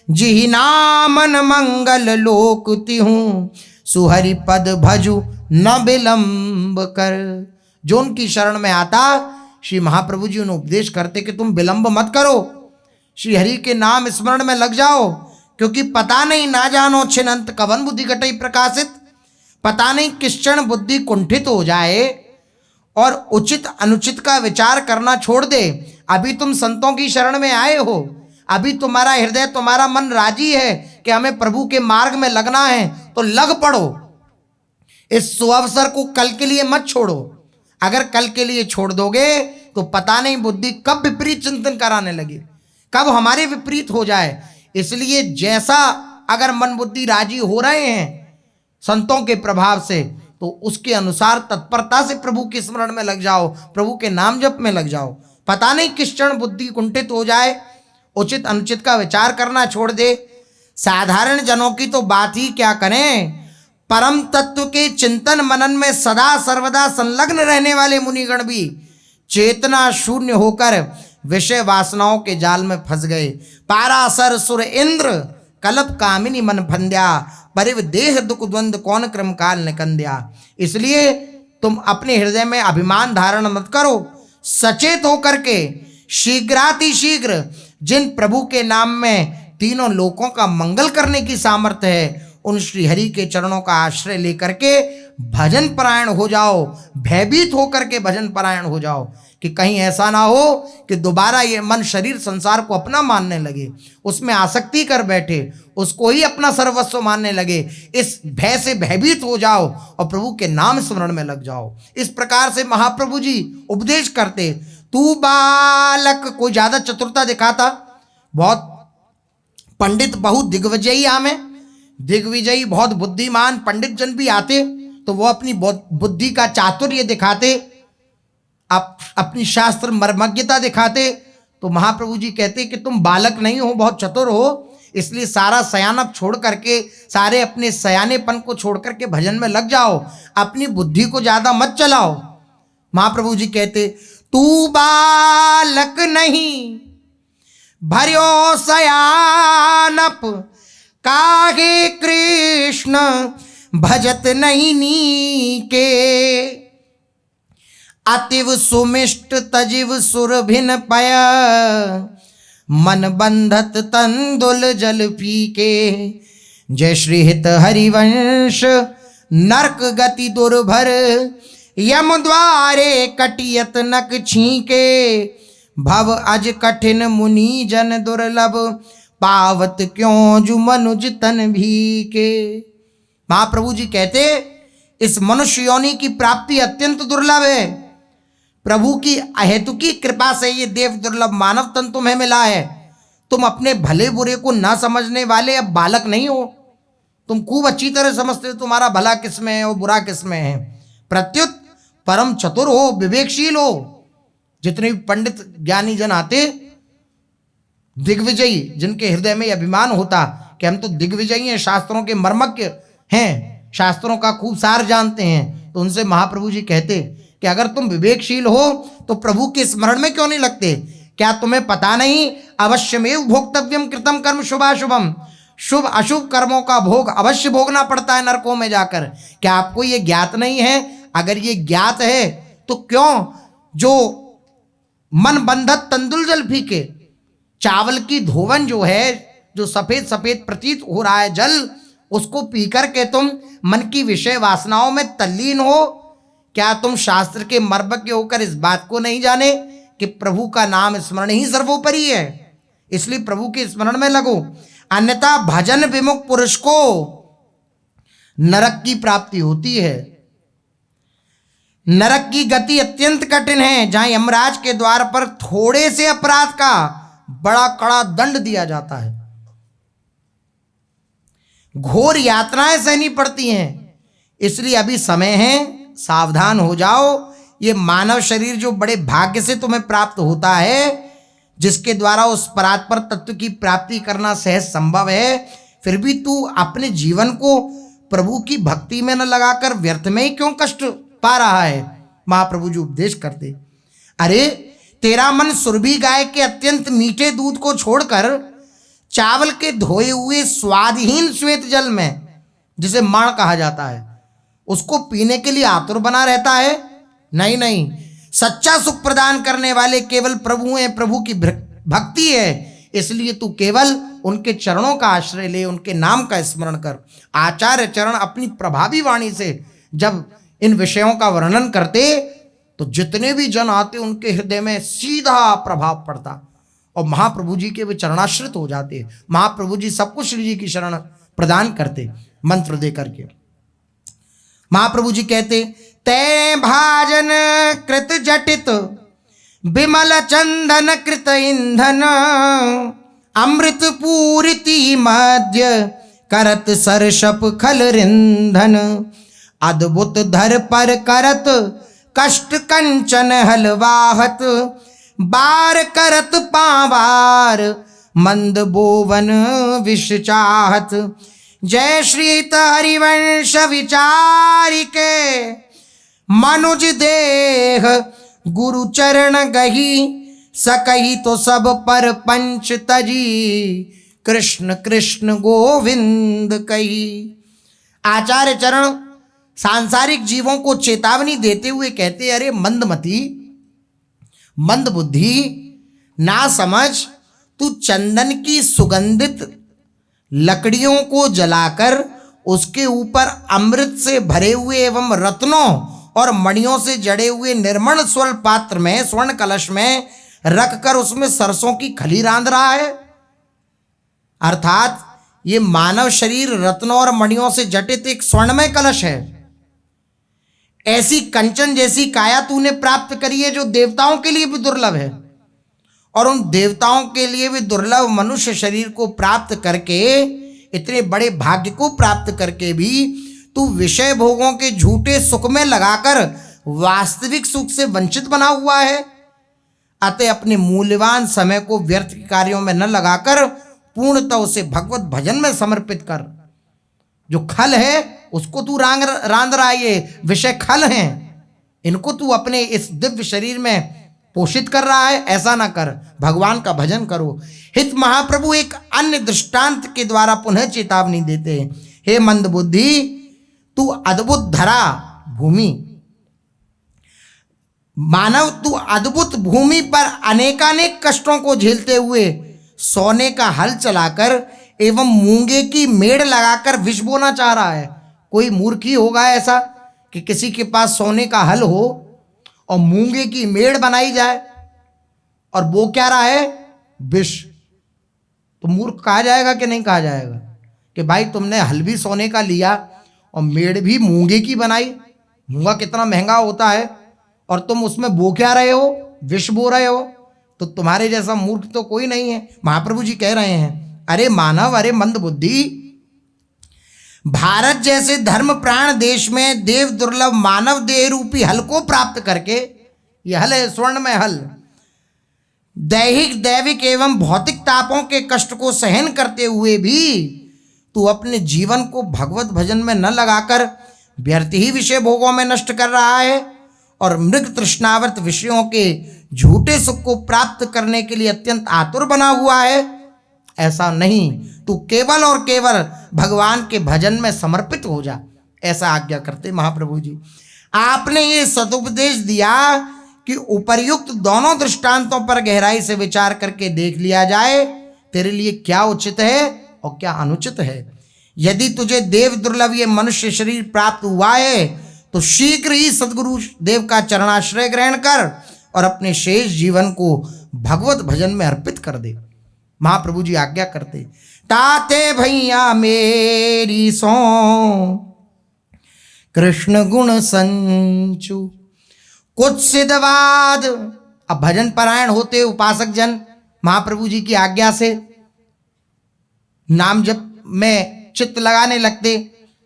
जिहि नामन मंगल लोक तिहूं, सुहरि पद भजु न विलंब कर। जो उनकी शरण में आता श्री महाप्रभु जी उन्हें उपदेश करते कि तुम विलंब मत करो, श्री हरि के नाम स्मरण में लग जाओ, क्योंकि पता नहीं ना जानो छिनंत कवन बुद्धि घटई प्रकाशित। पता नहीं किस क्षण बुद्धि कुंठित हो जाए और उचित अनुचित का विचार करना छोड़ दे। अभी तुम संतों की शरण में आए हो, अभी तुम्हारा हृदय तुम्हारा मन राजी है कि हमें प्रभु के मार्ग में लगना है, तो लग पड़ो। इस सुअवसर को कल के लिए मत छोड़ो। अगर कल के लिए छोड़ दोगे तो पता नहीं बुद्धि कब विपरीत चिंतन कराने लगे, कब हमारे विपरीत हो जाए। इसलिए जैसा अगर मन बुद्धि राजी हो रहे हैं संतों के प्रभाव से, तो उसके अनुसार तत्परता से प्रभु के स्मरण में लग जाओ, प्रभु के नाम जप में लग जाओ। पता नहीं किस क्षण बुद्धि कुंठित हो जाए, उचित अनुचित का विचार करना छोड़ दे। साधारण जनों की तो बात ही क्या करें, परम तत्व के चिंतन मनन में सदा सर्वदा संलग्न रहने वाले मुनिगण भी चेतना शून्य होकर विषय वासनाओं के जाल में फंस गए। पारासर सुर इंद्र, कलप कामिनी मन फंद्या। परिव देह दुख द्वंद, कौन क्रम काल निकंद्या। इसलिए तुम अपने हृदय में अभिमान धारण मत करो, सचेत होकर के शीघ्रातिशीघ्र जिन प्रभु के नाम में तीनों लोकों का मंगल करने की सामर्थ्य है, उन श्री हरि के चरणों का आश्रय लेकर के भजन परायण हो जाओ, भयभीत होकर के भजन परायण हो जाओ, कि कहीं ऐसा ना हो कि दोबारा ये मन शरीर संसार को अपना मानने लगे, उसमें आसक्ति कर बैठे, उसको ही अपना सर्वस्व मानने लगे। इस भय से भयभीत हो जाओ और प्रभु के नाम स्मरण में लग जाओ। इस प्रकार से महाप्रभु जी उपदेश करते। तू बालक, कोई ज्यादा चतुरता दिखाता, बहुत पंडित बहुत दिग्विजयी आमे, दिग्विजयी बहुत बुद्धिमान पंडित जन भी आते तो वो अपनी बुद्धि का चातुर्य दिखाते, अपनी शास्त्र मर्मज्ञता दिखाते। तो महाप्रभु जी कहते कि तुम बालक नहीं हो, बहुत चतुर हो, इसलिए सारा सयानप छोड़ करके, सारे अपने सयानेपन को छोड़ करके भजन में लग जाओ, अपनी बुद्धि को ज्यादा मत चलाओ। महाप्रभु जी कहते तू बालक नहीं, भर्यो सयानप, काहे कृष्ण भजत नहीं नीके। अतिव सुमिष्ट तजिव सुरभिन पय, मन बंधत तंदुल जल पीके, जय श्री हित हरिवंश नरक गति दुर्भर, यम द्वारे कटियत नक छीके, भव अज कठिन मुनि जन दुर्लभ, पावत क्यों जु मनुज तन भी के। महाप्रभु जी कहते इस मनुष्य योनि की प्राप्ति अत्यंत दुर्लभ है। प्रभु की अहेतुकी कृपा से ये देव दुर्लभ मानव तन तुम्हें मिला है। तुम अपने भले बुरे को ना समझने वाले अब बालक नहीं हो। तुम खूब अच्छी तरह समझते हो तुम्हारा भला किसमें है और बुरा किसमें है। प्रत्युत परम चतुर हो, विवेकशील हो। जितने भी पंडित ज्ञानी जन आते, दिग्विजयी, जिनके हृदय में अभिमान होता कि हम तो दिग्विजयी हैं, शास्त्रों के मर्मज्ञ हैं, शास्त्रों का खूब सार जानते हैं, तो उनसे महाप्रभु जी कहते कि अगर तुम विवेकशील हो तो प्रभु के स्मरण में क्यों नहीं लगते? क्या तुम्हें पता नहीं, अवश्यमेव भोक्तव्यम कृतम कर्म शुभाशुभम, शुभ अशुभ कर्मों का भोग अवश्य भोगना पड़ता है नरकों में जाकर। क्या आपको ये ज्ञात नहीं है? अगर ये ज्ञात है तो क्यों जो मन बंधत तंदुल जल फीके, चावल की धोवन जो है, जो सफेद सफेद प्रतीत हो रहा है जल, उसको पी करके तुम मन की विषय वासनाओं में तल्लीन हो? क्या तुम शास्त्र के मर्मज्ञ होकर इस बात को नहीं जाने कि प्रभु का नाम स्मरण ही सर्वोपरि है? इसलिए प्रभु के स्मरण में लगो, अन्यथा भजन विमुख पुरुष को नरक की प्राप्ति होती है। नरक की गति अत्यंत कठिन है, जहां यमराज के द्वार पर थोड़े से अपराध का बड़ा कड़ा दंड दिया जाता है। घोर यातनाएं सहनी पड़ती हैं। इसलिए अभी समय है, सावधान हो जाओ। ये मानव शरीर जो बड़े भाग्य से तुम्हें प्राप्त होता है, जिसके द्वारा उस परात्पर तत्व की प्राप्ति करना सहज संभव है, फिर भी तू अपने जीवन को प्रभु की भक्ति में न लगाकर व्यर्थ में ही क्यों कष्ट पा रहा है? महाप्रभु जी उपदेश करते, अरे तेरा मन सुरभि गाय के अत्यंत मीठे दूध को छोड़कर चावल के धोए हुए स्वादहीन श्वेत जल में, जिसे माण कहा जाता है, उसको पीने के लिए आतुर बना रहता है। नहीं नहीं, सच्चा सुख प्रदान करने वाले केवल प्रभु हैं, प्रभु की भक्ति है। इसलिए तू केवल उनके चरणों का आश्रय ले, उनके नाम का स्मरण कर। आचार्य चरण अपनी प्रभावी वाणी से जब इन विषयों का वर्णन करते तो जितने भी जन आते उनके हृदय में सीधा प्रभाव पड़ता और महाप्रभु जी के वे चरणाश्रित हो जाते। महाप्रभु जी सबको श्री जी की शरण प्रदान करते मंत्र दे करके। महाप्रभु जी कहते, तै भाजन कृत जटित विमल चंदन कृत ईंधन, अमृत पूरिति मध्य करत सरसप खल रिंधन, अद्भुत धर पर करत कष्ट कंचन हलवाहत, बार करत पावार मंद बोवन विष चाहत, जय श्री हरिवंश विचारिके, मनुज देह गुरु चरण गही, सकही तो सब पर पंच तजी, कृष्ण कृष्ण गोविंद कही। आचार्य चरण सांसारिक जीवों को चेतावनी देते हुए कहते, अरे मंदमती, मंद बुद्धि, ना समझ, तू चंदन की सुगंधित लकड़ियों को जलाकर उसके ऊपर अमृत से भरे हुए एवं रत्नों और मणियों से जड़े हुए निर्मल स्वर्ण पात्र में, स्वर्ण कलश में रखकर उसमें सरसों की खली रांध रहा है। अर्थात ये मानव शरीर रत्नों और मणियों से जटित एक स्वर्णमय कलश है। ऐसी कंचन जैसी काया तूने प्राप्त करी है जो देवताओं के लिए भी दुर्लभ है, और उन देवताओं के लिए भी दुर्लभ मनुष्य शरीर को प्राप्त करके, इतने बड़े भाग्य को प्राप्त करके भी तू विषय भोगों के झूठे सुख में लगाकर वास्तविक सुख से वंचित बना हुआ है। अतः अपने मूल्यवान समय को व्यर्थ कार्यों में न लगाकर पूर्णतः उसे भगवत भजन में समर्पित कर। जो खल है उसको तू रांध रहा है, ये विषय खल हैं, इनको तू अपने इस दिव्य शरीर में पोषित कर रहा है। ऐसा ना कर, भगवान का भजन करो। हित महाप्रभु एक अन्य दृष्टांत के द्वारा पुनः चेतावनी देते हैं, हे मंद बुद्धि, तू अद्भुत धरा भूमि, मानव तू अद्भुत भूमि पर अनेकानेक कष्टों को झेलते हुए सोने का हल चलाकर एवं मूंगे की मेड़ लगाकर विष बोना चाह रहा है। कोई मूर्ख ही होगा ऐसा कि किसी के पास सोने का हल हो और मूंगे की मेड़ बनाई जाए और वो क्या रहा है, विष। तो मूर्ख कहा जाएगा कि नहीं कहा जाएगा कि भाई तुमने हल भी सोने का लिया और मेड़ भी मूंगे की बनाई। मूंगा कितना महंगा होता है और तुम उसमें बो क्या रहे हो, विष बो रहे हो। तो तुम्हारे जैसा मूर्ख तो कोई नहीं है। महाप्रभु जी कह रहे हैं, अरे मानव, अरे मंद बुद्धि, भारत जैसे धर्म प्राण देश में देव दुर्लभ मानव देह रूपी हल को प्राप्त करके, यह हल है स्वर्ण में हल, दैहिक दैविक एवं भौतिक तापों के कष्ट को सहन करते हुए भी तू अपने जीवन को भगवत भजन में न लगाकर व्यर्थ ही विषय भोगों में नष्ट कर रहा है और मृग तृष्णावर्त विषयों के झूठे सुख को प्राप्त करने के लिए अत्यंत आतुर बना हुआ है। ऐसा नहीं, तू केवल और केवल भगवान के भजन में समर्पित हो जा, ऐसा आज्ञा करते महाप्रभु जी। आपने ये सदुपदेश दिया कि उपर्युक्त दोनों दृष्टांतों पर गहराई से विचार करके देख लिया जाए तेरे लिए क्या उचित है और क्या अनुचित है। यदि तुझे देव दुर्लभ ये मनुष्य शरीर प्राप्त हुआ है तो शीघ्र ही सदगुरु देव का चरणाश्रय ग्रहण कर और अपने शेष जीवन को भगवत भजन में अर्पित कर दे। महाप्रभु जी आज्ञा करते, ताते भैया मेरी सो कृष्ण गुण संचु कुछ सिद्धवाद। अब भजन परायण होते उपासक जन महाप्रभु जी की आज्ञा से नाम जप में चित्त लगाने लगते,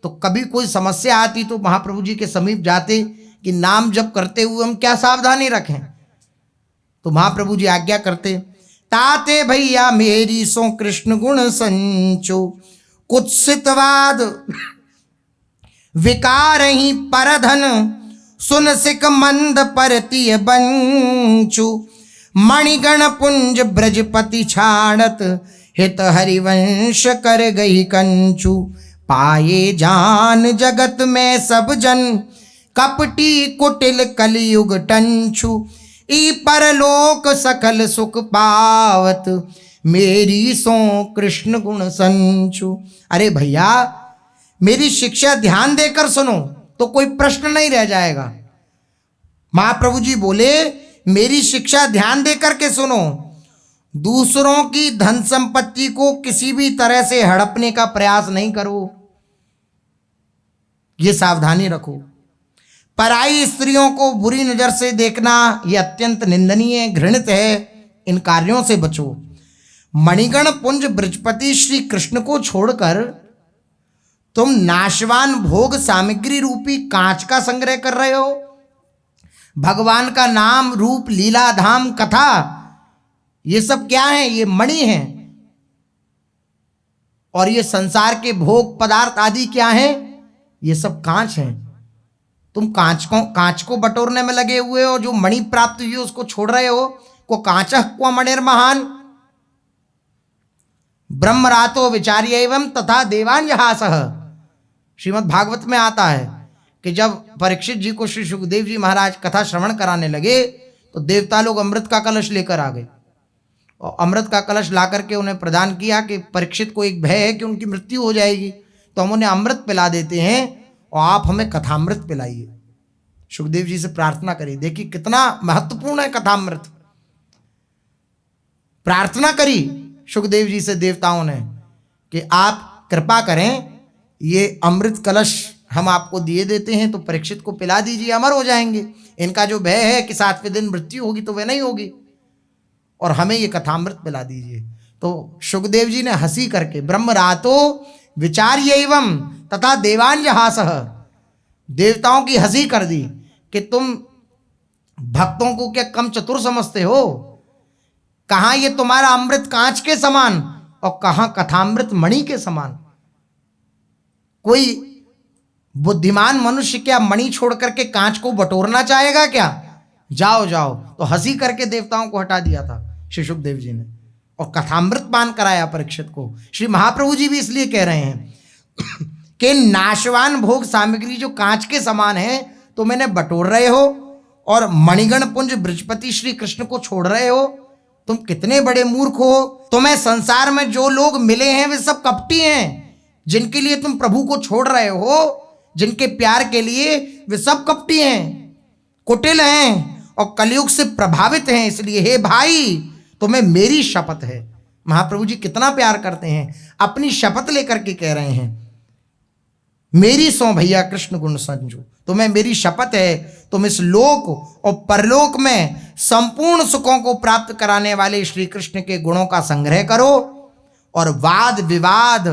तो कभी कोई समस्या आती तो महाप्रभु जी के समीप जाते कि नाम जप करते हुए हम क्या सावधानी रखें। तो महाप्रभु जी आज्ञा करते, ताते भैया मेरी सो कृष्ण गुण संचो कुत्सितवाद विकार ही परधन सुन सिक मंद परतीय बंचु मणिगण पुंज ब्रजपति छाड़त हित हरिवंश कर गई कंचु पाए जान जगत में सब जन कपटी कुटिल कलयुग टंचु ई परलोक सकल सुख पावत मेरी सो कृष्ण गुण संचु। अरे भैया, मेरी शिक्षा ध्यान देकर सुनो तो कोई प्रश्न नहीं रह जाएगा। महाप्रभु जी बोले, मेरी शिक्षा ध्यान देकर के सुनो, दूसरों की धन संपत्ति को किसी भी तरह से हड़पने का प्रयास नहीं करो, ये सावधानी रखो। पराई स्त्रियों को बुरी नजर से देखना यह अत्यंत निंदनीय घृणित है, इन कार्यों से बचो। मणिगण पुंज ब्रजपति श्री कृष्ण को छोड़कर तुम नाशवान भोग सामग्री रूपी कांच का संग्रह कर रहे हो। भगवान का नाम रूप लीला धाम कथा ये सब क्या है, ये मणि हैं। और ये संसार के भोग पदार्थ आदि क्या है, ये सब कांच हैं। तुम कांच को बटोरने में लगे हुए हो, जो मणि प्राप्त हुई उसको छोड़ रहे हो। को कांच क्व मणिर्महान ब्रह्मरातो विचार्य एवं तथा देवान यहासह। श्रीमद् भागवत में आता है कि जब परीक्षित जी को श्री सुखदेव जी महाराज कथा श्रवण कराने लगे तो देवता लोग अमृत का कलश लेकर आ गए और अमृत का कलश ला करके उन्हें प्रदान किया कि परीक्षित को एक भय है कि उनकी मृत्यु हो जाएगी, तो हम उन्हें अमृत पिला देते हैं और आप हमें कथामृत पिलाइए। सुखदेव जी से प्रार्थना करी, देखिए कितना महत्वपूर्ण है कथामृत। प्रार्थना करी सुखदेव जी से देवताओं ने कि आप कृपा करें, ये अमृत कलश हम आपको दिए देते हैं तो परीक्षित को पिला दीजिए, अमर हो जाएंगे। इनका जो भय है कि 7वें दिन मृत्यु होगी तो वह नहीं होगी, और हमें ये कथामृत पिला दीजिए। तो सुखदेव जी ने हंसी करके ब्रह्मरातो विचार्य एवं तथा देवांजहासः, देवताओं की हंसी कर दी कि तुम भक्तों को क्या कम चतुर समझते हो। कहाँ ये तुम्हारा अमृत कांच के समान और कहाँ कथामृत मणि के समान। कोई बुद्धिमान मनुष्य क्या मणि छोड़ करके कांच को बटोरना चाहेगा क्या? जाओ जाओ। तो हंसी करके देवताओं को हटा दिया था श्री सुखदेव जी ने और कथामृत पान कराया परीक्षित को। श्री महाप्रभु जी भी इसलिए कह रहे हैं कि नाशवान भोग सामग्री जो कांच के समान है तुम इन्हें बटोर रहे हो और मणिगण पुंज बृजपति श्री कृष्ण को छोड़ रहे हो? तुम कितने बड़े मूर्ख हो। तुम्हें संसार में जो लोग मिले हैं वे सब कपटी हैं। जिनके लिए तुम प्रभु को छोड़ रहे हो, जिनके प्यार के लिए, वे सब कपटी हैं, कुटिल हैं और कलयुग से प्रभावित हैं। इसलिए हे भाई, तुम्हें मेरी शपथ है। महाप्रभु जी कितना प्यार करते हैं, अपनी शपथ लेकर के कह रहे हैं, मेरी सो भैया कृष्ण गुण संजू, तुम्हें मेरी शपथ है, तुम इस लोक और परलोक में संपूर्ण सुखों को प्राप्त कराने वाले श्री कृष्ण के गुणों का संग्रह करो और वाद विवाद,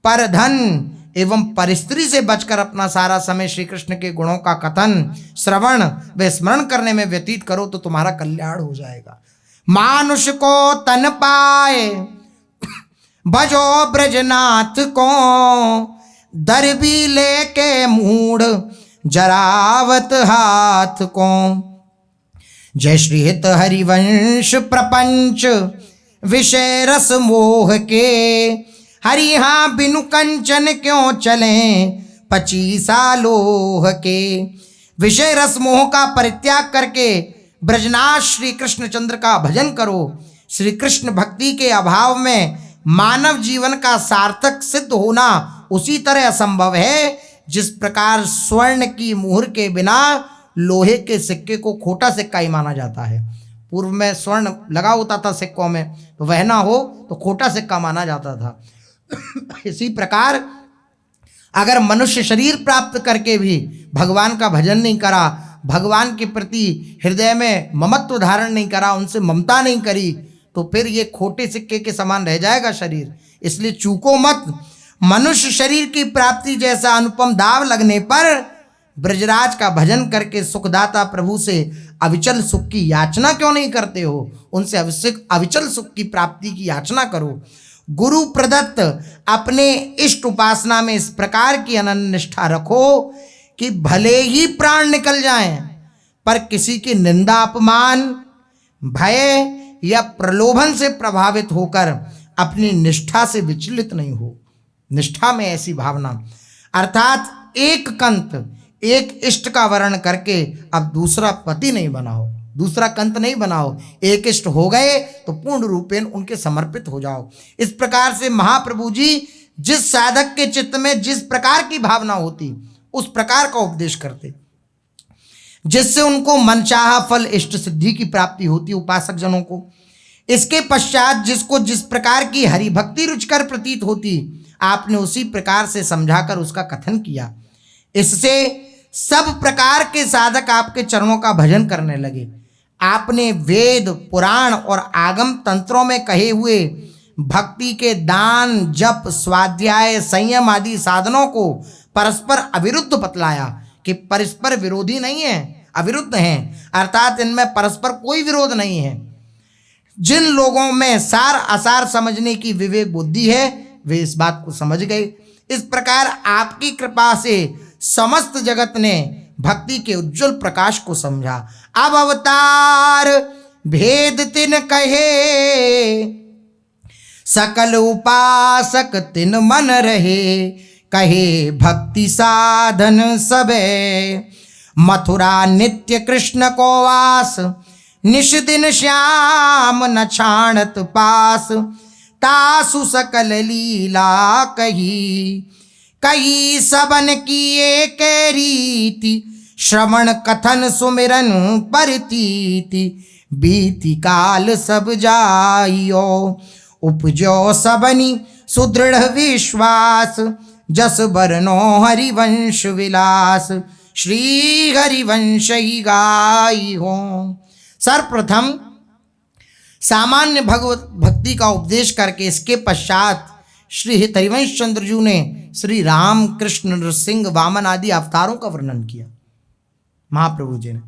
परधन एवं परिस्त्री से बचकर अपना सारा समय श्री कृष्ण के गुणों का कथन, श्रवण व स्मरण करने में व्यतीत करो तो तुम्हारा कल्याण हो जाएगा। मानुष को तन पाए भजो ब्रजनाथ को, दरबी लेके मूड जरावत हाथ को। जय श्री हित हरिवंश प्रपंच विषय रस मोह के, हरि हाँ बिनु कंचन क्यों चले 25 लोह के। विषय रस मोह का परित्याग करके ब्रजनाथ श्री कृष्णचंद्र का भजन करो। श्री कृष्ण भक्ति के अभाव में मानव जीवन का सार्थक सिद्ध होना उसी तरह असंभव है जिस प्रकार स्वर्ण की मुहर के बिना लोहे के सिक्के को खोटा सिक्का ही माना जाता है। पूर्व में स्वर्ण लगा होता था सिक्कों में, तो वह ना हो तो खोटा सिक्का माना जाता था। इसी प्रकार अगर मनुष्य शरीर प्राप्त करके भी भगवान का भजन नहीं करा, भगवान के प्रति हृदय में ममत्व धारण नहीं करा, उनसे ममता नहीं करी, तो फिर ये खोटे सिक्के के समान रह जाएगा शरीर। इसलिए चूको मत। मनुष्य शरीर की प्राप्ति जैसा अनुपम दाव लगने पर ब्रजराज का भजन करके सुखदाता प्रभु से अविचल सुख की याचना क्यों नहीं करते हो? उनसे अविचल सुख की प्राप्ति की याचना करो। गुरु प्रदत्त अपने इष्ट उपासना में इस प्रकार की अनन्य निष्ठा रखो कि भले ही प्राण निकल जाएं, पर किसी की निंदा, अपमान, भय या प्रलोभन से प्रभावित होकर अपनी निष्ठा से विचलित नहीं हो। निष्ठा में ऐसी भावना, अर्थात एक कंत, एक इष्ट का वर्ण करके अब दूसरा पति नहीं बनाओ, दूसरा कंत नहीं बनाओ। एक इष्ट हो गए तो पूर्ण रूपेण उनके समर्पित हो जाओ। इस प्रकार से महाप्रभु जी जिस साधक के चित्त में जिस प्रकार की भावना होती उस प्रकार का उपदेश करते, जिससे उनको मनचाहा फल इष्ट सिद्धि की प्राप्ति होती उपासक जनों को। इसके पश्चात जिसको जिस प्रकार की हरि भक्ति रुचिकर प्रतीत होती, आपने उसी प्रकार से समझाकर उसका कथन किया। इससे सब प्रकार के साधक आपके चरणों का भजन करने लगे। आपने वेद, पुराण और आगम तंत्रों में कहे हुए भक्ति के दान, जप, स्वाध्याय, संयम आदि साधनों को परस्पर अविरुद्ध बतलाया कि परस्पर विरोधी नहीं है, अविरुद्ध हैं, अर्थात इनमें परस्पर कोई विरोध नहीं है। जिन लोगों में सार असार समझने की विवेक बुद्धि है वे इस बात को समझ गए। इस प्रकार आपकी कृपा से समस्त जगत ने भक्ति के उज्जवल प्रकाश को समझा। अब अवतार भेद तिन कहे, सकल उपासक तिन मन रहे, कहे भक्ति साधन सबे, मथुरा नित्य कृष्ण को वास, निश दिन श्याम न छाणत पास, तासु सकल लीला कही, कही सबन की एक रीति, श्रवण कथन सुमिरन परतीति, बीती काल सब जाइयो, उपजो सबनी सुदृढ़ विश्वास, जस बरनो हरिवंश विलास, श्री हरिवंश ही गाई हो। सर्वप्रथम सामान्य भगवत भक्ति का उपदेश करके इसके पश्चात श्री हित हरिवंश चंद्र जी ने श्री राम, कृष्ण, नृसिंह, वामन आदि अवतारों का वर्णन किया। महाप्रभु जी ने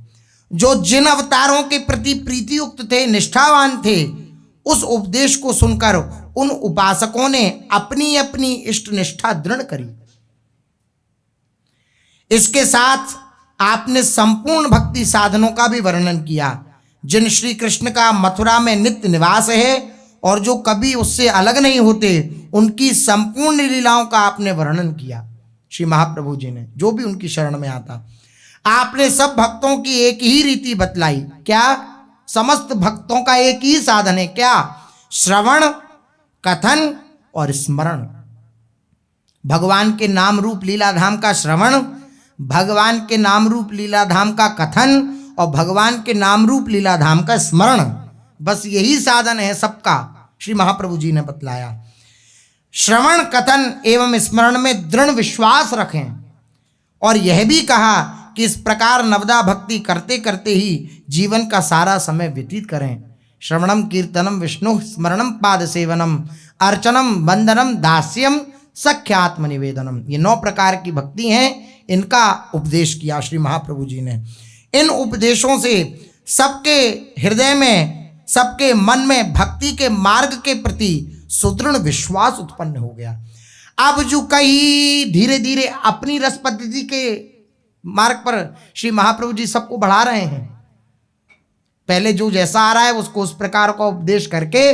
जो जिन अवतारों के प्रति प्रीतियुक्त थे, निष्ठावान थे, उस उपदेश को सुनकर उन उपासकों ने अपनी अपनी इष्ट निष्ठा दृढ़ करी। इसके साथ आपने संपूर्ण भक्ति साधनों का भी वर्णन किया, जिन श्री कृष्ण का मथुरा में नित्य निवास है और जो कभी उससे अलग नहीं होते, उनकी संपूर्ण लीलाओं का आपने वर्णन किया। श्री महाप्रभु जी ने जो भी उनकी शरण में आता, आपने सब भक्तों की एक ही रीति बतलाई। क्या? समस्त भक्तों का एक ही साधन है। क्या? श्रवण, कथन और स्मरण। भगवान के नाम रूप लीला धाम का श्रवण, भगवान के नाम रूप लीला धाम का कथन और भगवान के नाम रूप लीला धाम का स्मरण। बस यही साधन है सबका, श्री महाप्रभु जी ने बतलाया। श्रवण, कथन एवं स्मरण में दृढ़ विश्वास रखें। और यह भी कहा कि इस प्रकार नवदा भक्ति करते करते ही जीवन का सारा समय व्यतीत करें। श्रवणम, कीर्तनम, विष्णु स्मरणम, पाद सेवनम, अर्चनम, वंदनम, दास्यम, सख्यात्म निवेदनम। ये 9 प्रकार की भक्ति हैं, इनका उपदेश किया श्री महाप्रभु जी ने। इन उपदेशों से सबके हृदय में, सबके मन में भक्ति के मार्ग के प्रति सुदृढ़ विश्वास उत्पन्न हो गया। अब जो कई धीरे धीरे अपनी रस पद्धति के मार्ग पर श्री महाप्रभु जी सबको बढ़ा रहे हैं। पहले जो जैसा आ रहा है उसको उस प्रकार का उपदेश करके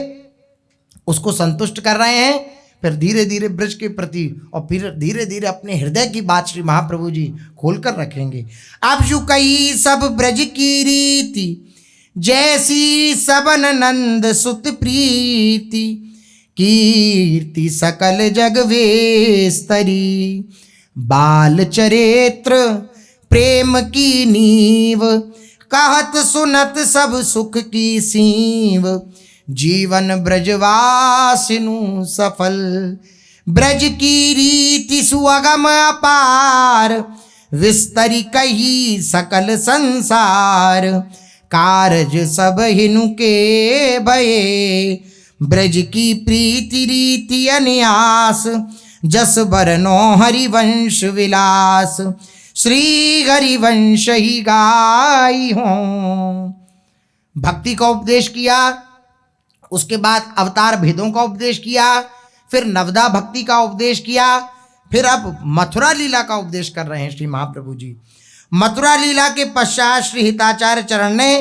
उसको संतुष्ट कर रहे हैं, फिर धीरे धीरे ब्रज के प्रति और फिर धीरे धीरे अपने हृदय की बात श्री महाप्रभु जी खोलकर रखेंगे। अब जो कई सब ब्रज की रीति, जैसी सबन नंद सुत प्रीति, कीर्ति सकल जग वेस्तरी, बाल चरित्र प्रेम की नीव, कहत सुनत सब सुख की सीव, जीवन ब्रजवासिनु सफल, ब्रज की रीति सुअगम अपार, विस्तरी कही सकल संसार, कारज सब हिनु के भये, ब्रज की प्रीति रीति अन्यास, जस बरनो हरिवंश विलास, श्री हरिवंश ही गाई हो। भक्ति का उपदेश किया, उसके बाद अवतार भेदों का उपदेश किया, फिर नवदा भक्ति का उपदेश किया, फिर अब मथुरा लीला का उपदेश कर रहे हैं श्री महाप्रभु जी। मथुरा लीला के पश्चात श्री हिताचार्य चरण ने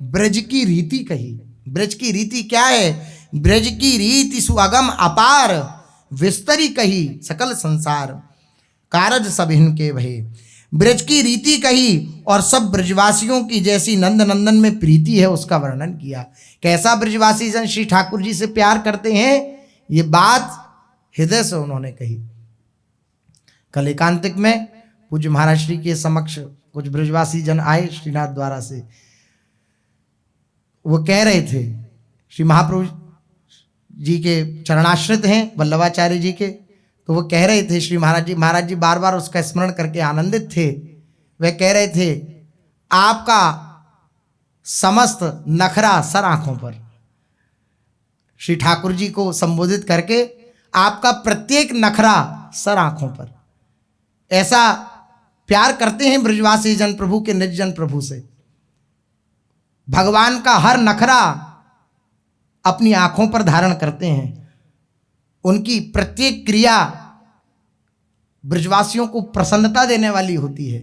ब्रज की रीति कही। ब्रज की रीति क्या है? ब्रज की रीति सुअगम अपार, विस्तरी कही सकल संसार, कारज सब इनके भये। ब्रज की रीति कही और सब ब्रजवासियों की जैसी नंद नंदन में प्रीति है उसका वर्णन किया। कैसा ब्रजवासी जन श्री ठाकुर जी से प्यार करते हैं, ये बात हृदय से उन्होंने कही। कल एकांतिक में पूज्य महाराज श्री के समक्ष कुछ ब्रजवासी जन आए श्रीनाथ द्वारा से। वो कह रहे थे, श्री महाप्रभु जी के चरणाश्रित हैं वल्लभाचार्य जी के, तो वो कह रहे थे श्री महाराज जी बार बार उसका स्मरण करके आनंदित थे। वह कह रहे थे, आपका समस्त नखरा सर आंखों पर, श्री ठाकुर जी को संबोधित करके आपका प्रत्येक नखरा सर आंखों पर। ऐसा प्यार करते हैं ब्रजवासी जन प्रभु के निज जन प्रभु से। भगवान का हर नखरा अपनी आंखों पर धारण करते हैं। उनकी प्रत्येक क्रिया ब्रजवासियों को प्रसन्नता देने वाली होती है।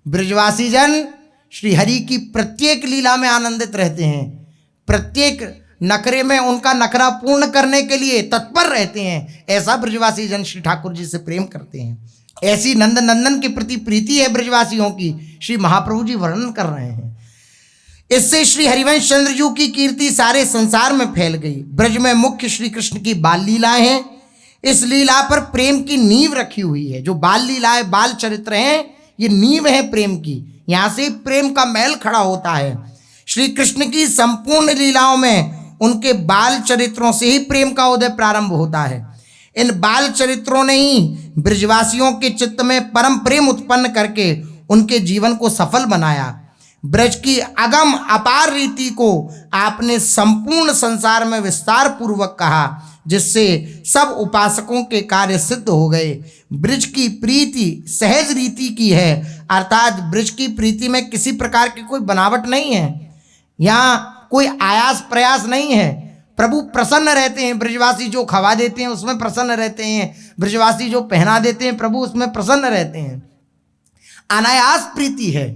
ब्रजवासी जन श्री हरि की प्रत्येक लीला में आनंदित रहते हैं, प्रत्येक नखरे में उनका नखरा पूर्ण करने के लिए तत्पर रहते हैं। ऐसा ब्रजवासी जन श्री ठाकुर जी से प्रेम करते हैं। ऐसी नंद नंदन के प्रति प्रीति है ब्रजवासियों की, श्री महाप्रभु जी वर्णन कर रहे हैं। इससे श्री हरिवंश चंद्र जी की कीर्ति सारे संसार में फैल गई। ब्रज में मुख्य श्री कृष्ण की बाल लीलाएं हैं। इस लीला पर प्रेम की नींव रखी हुई है। जो बाल लीलाएं, बाल चरित्र हैं, ये नींव है प्रेम की। यहाँ से प्रेम का महल खड़ा होता है। श्री कृष्ण की संपूर्ण लीलाओं में उनके बाल चरित्रों से ही प्रेम का उदय प्रारंभ होता है। इन बाल चरित्रों ने ही ब्रजवासियों के चित्त में परम प्रेम उत्पन्न करके उनके जीवन को सफल बनाया। ब्रज की अगम अपार रीति को आपने संपूर्ण संसार में विस्तार पूर्वक कहा, जिससे सब उपासकों के कार्य सिद्ध हो गए। ब्रज की प्रीति सहज रीति की है, अर्थात ब्रज की प्रीति में किसी प्रकार की कोई बनावट नहीं है, यहाँ कोई आयास प्रयास नहीं है। प्रभु प्रसन्न रहते हैं। ब्रजवासी जो खवा देते हैं उसमें प्रसन्न रहते हैं, ब्रजवासी जो पहना देते हैं प्रभु उसमें प्रसन्न रहते हैं। अनायास प्रीति है,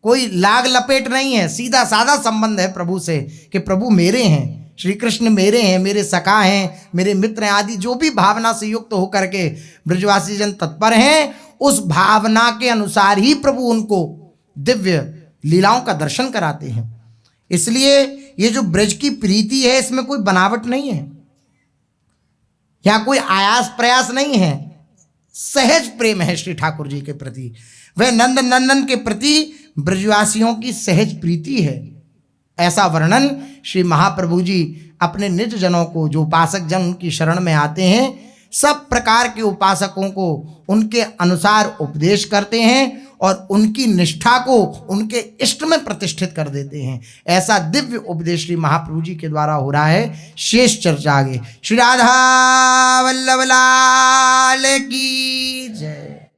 कोई लाग लपेट नहीं है, सीधा साधा संबंध है प्रभु से कि प्रभु मेरे हैं, श्री कृष्ण मेरे हैं, मेरे सखा हैं, मेरे मित्र हैं आदि जो भी भावना से युक्त होकर के ब्रजवासी जन तत्पर हैं, उस भावना के अनुसार ही प्रभु उनको दिव्य लीलाओं का दर्शन कराते हैं। इसलिए ये जो ब्रज की प्रीति है इसमें कोई बनावट नहीं है, यहाँ कोई आयास प्रयास नहीं है, सहज प्रेम है श्री ठाकुर जी के प्रति। वह नंद नंदन के प्रति ब्रजवासियों की सहज प्रीति है। ऐसा वर्णन श्री महाप्रभु जी अपने निज जनों को, जो उपासक जन उनकी शरण में आते हैं, सब प्रकार के उपासकों को उनके अनुसार उपदेश करते हैं और उनकी निष्ठा को उनके इष्ट में प्रतिष्ठित कर देते हैं। ऐसा दिव्य उपदेश श्री महाप्रभु जी के द्वारा हो रहा है। शेष चर्चा आगे। श्री राधा वल्लभ लाल की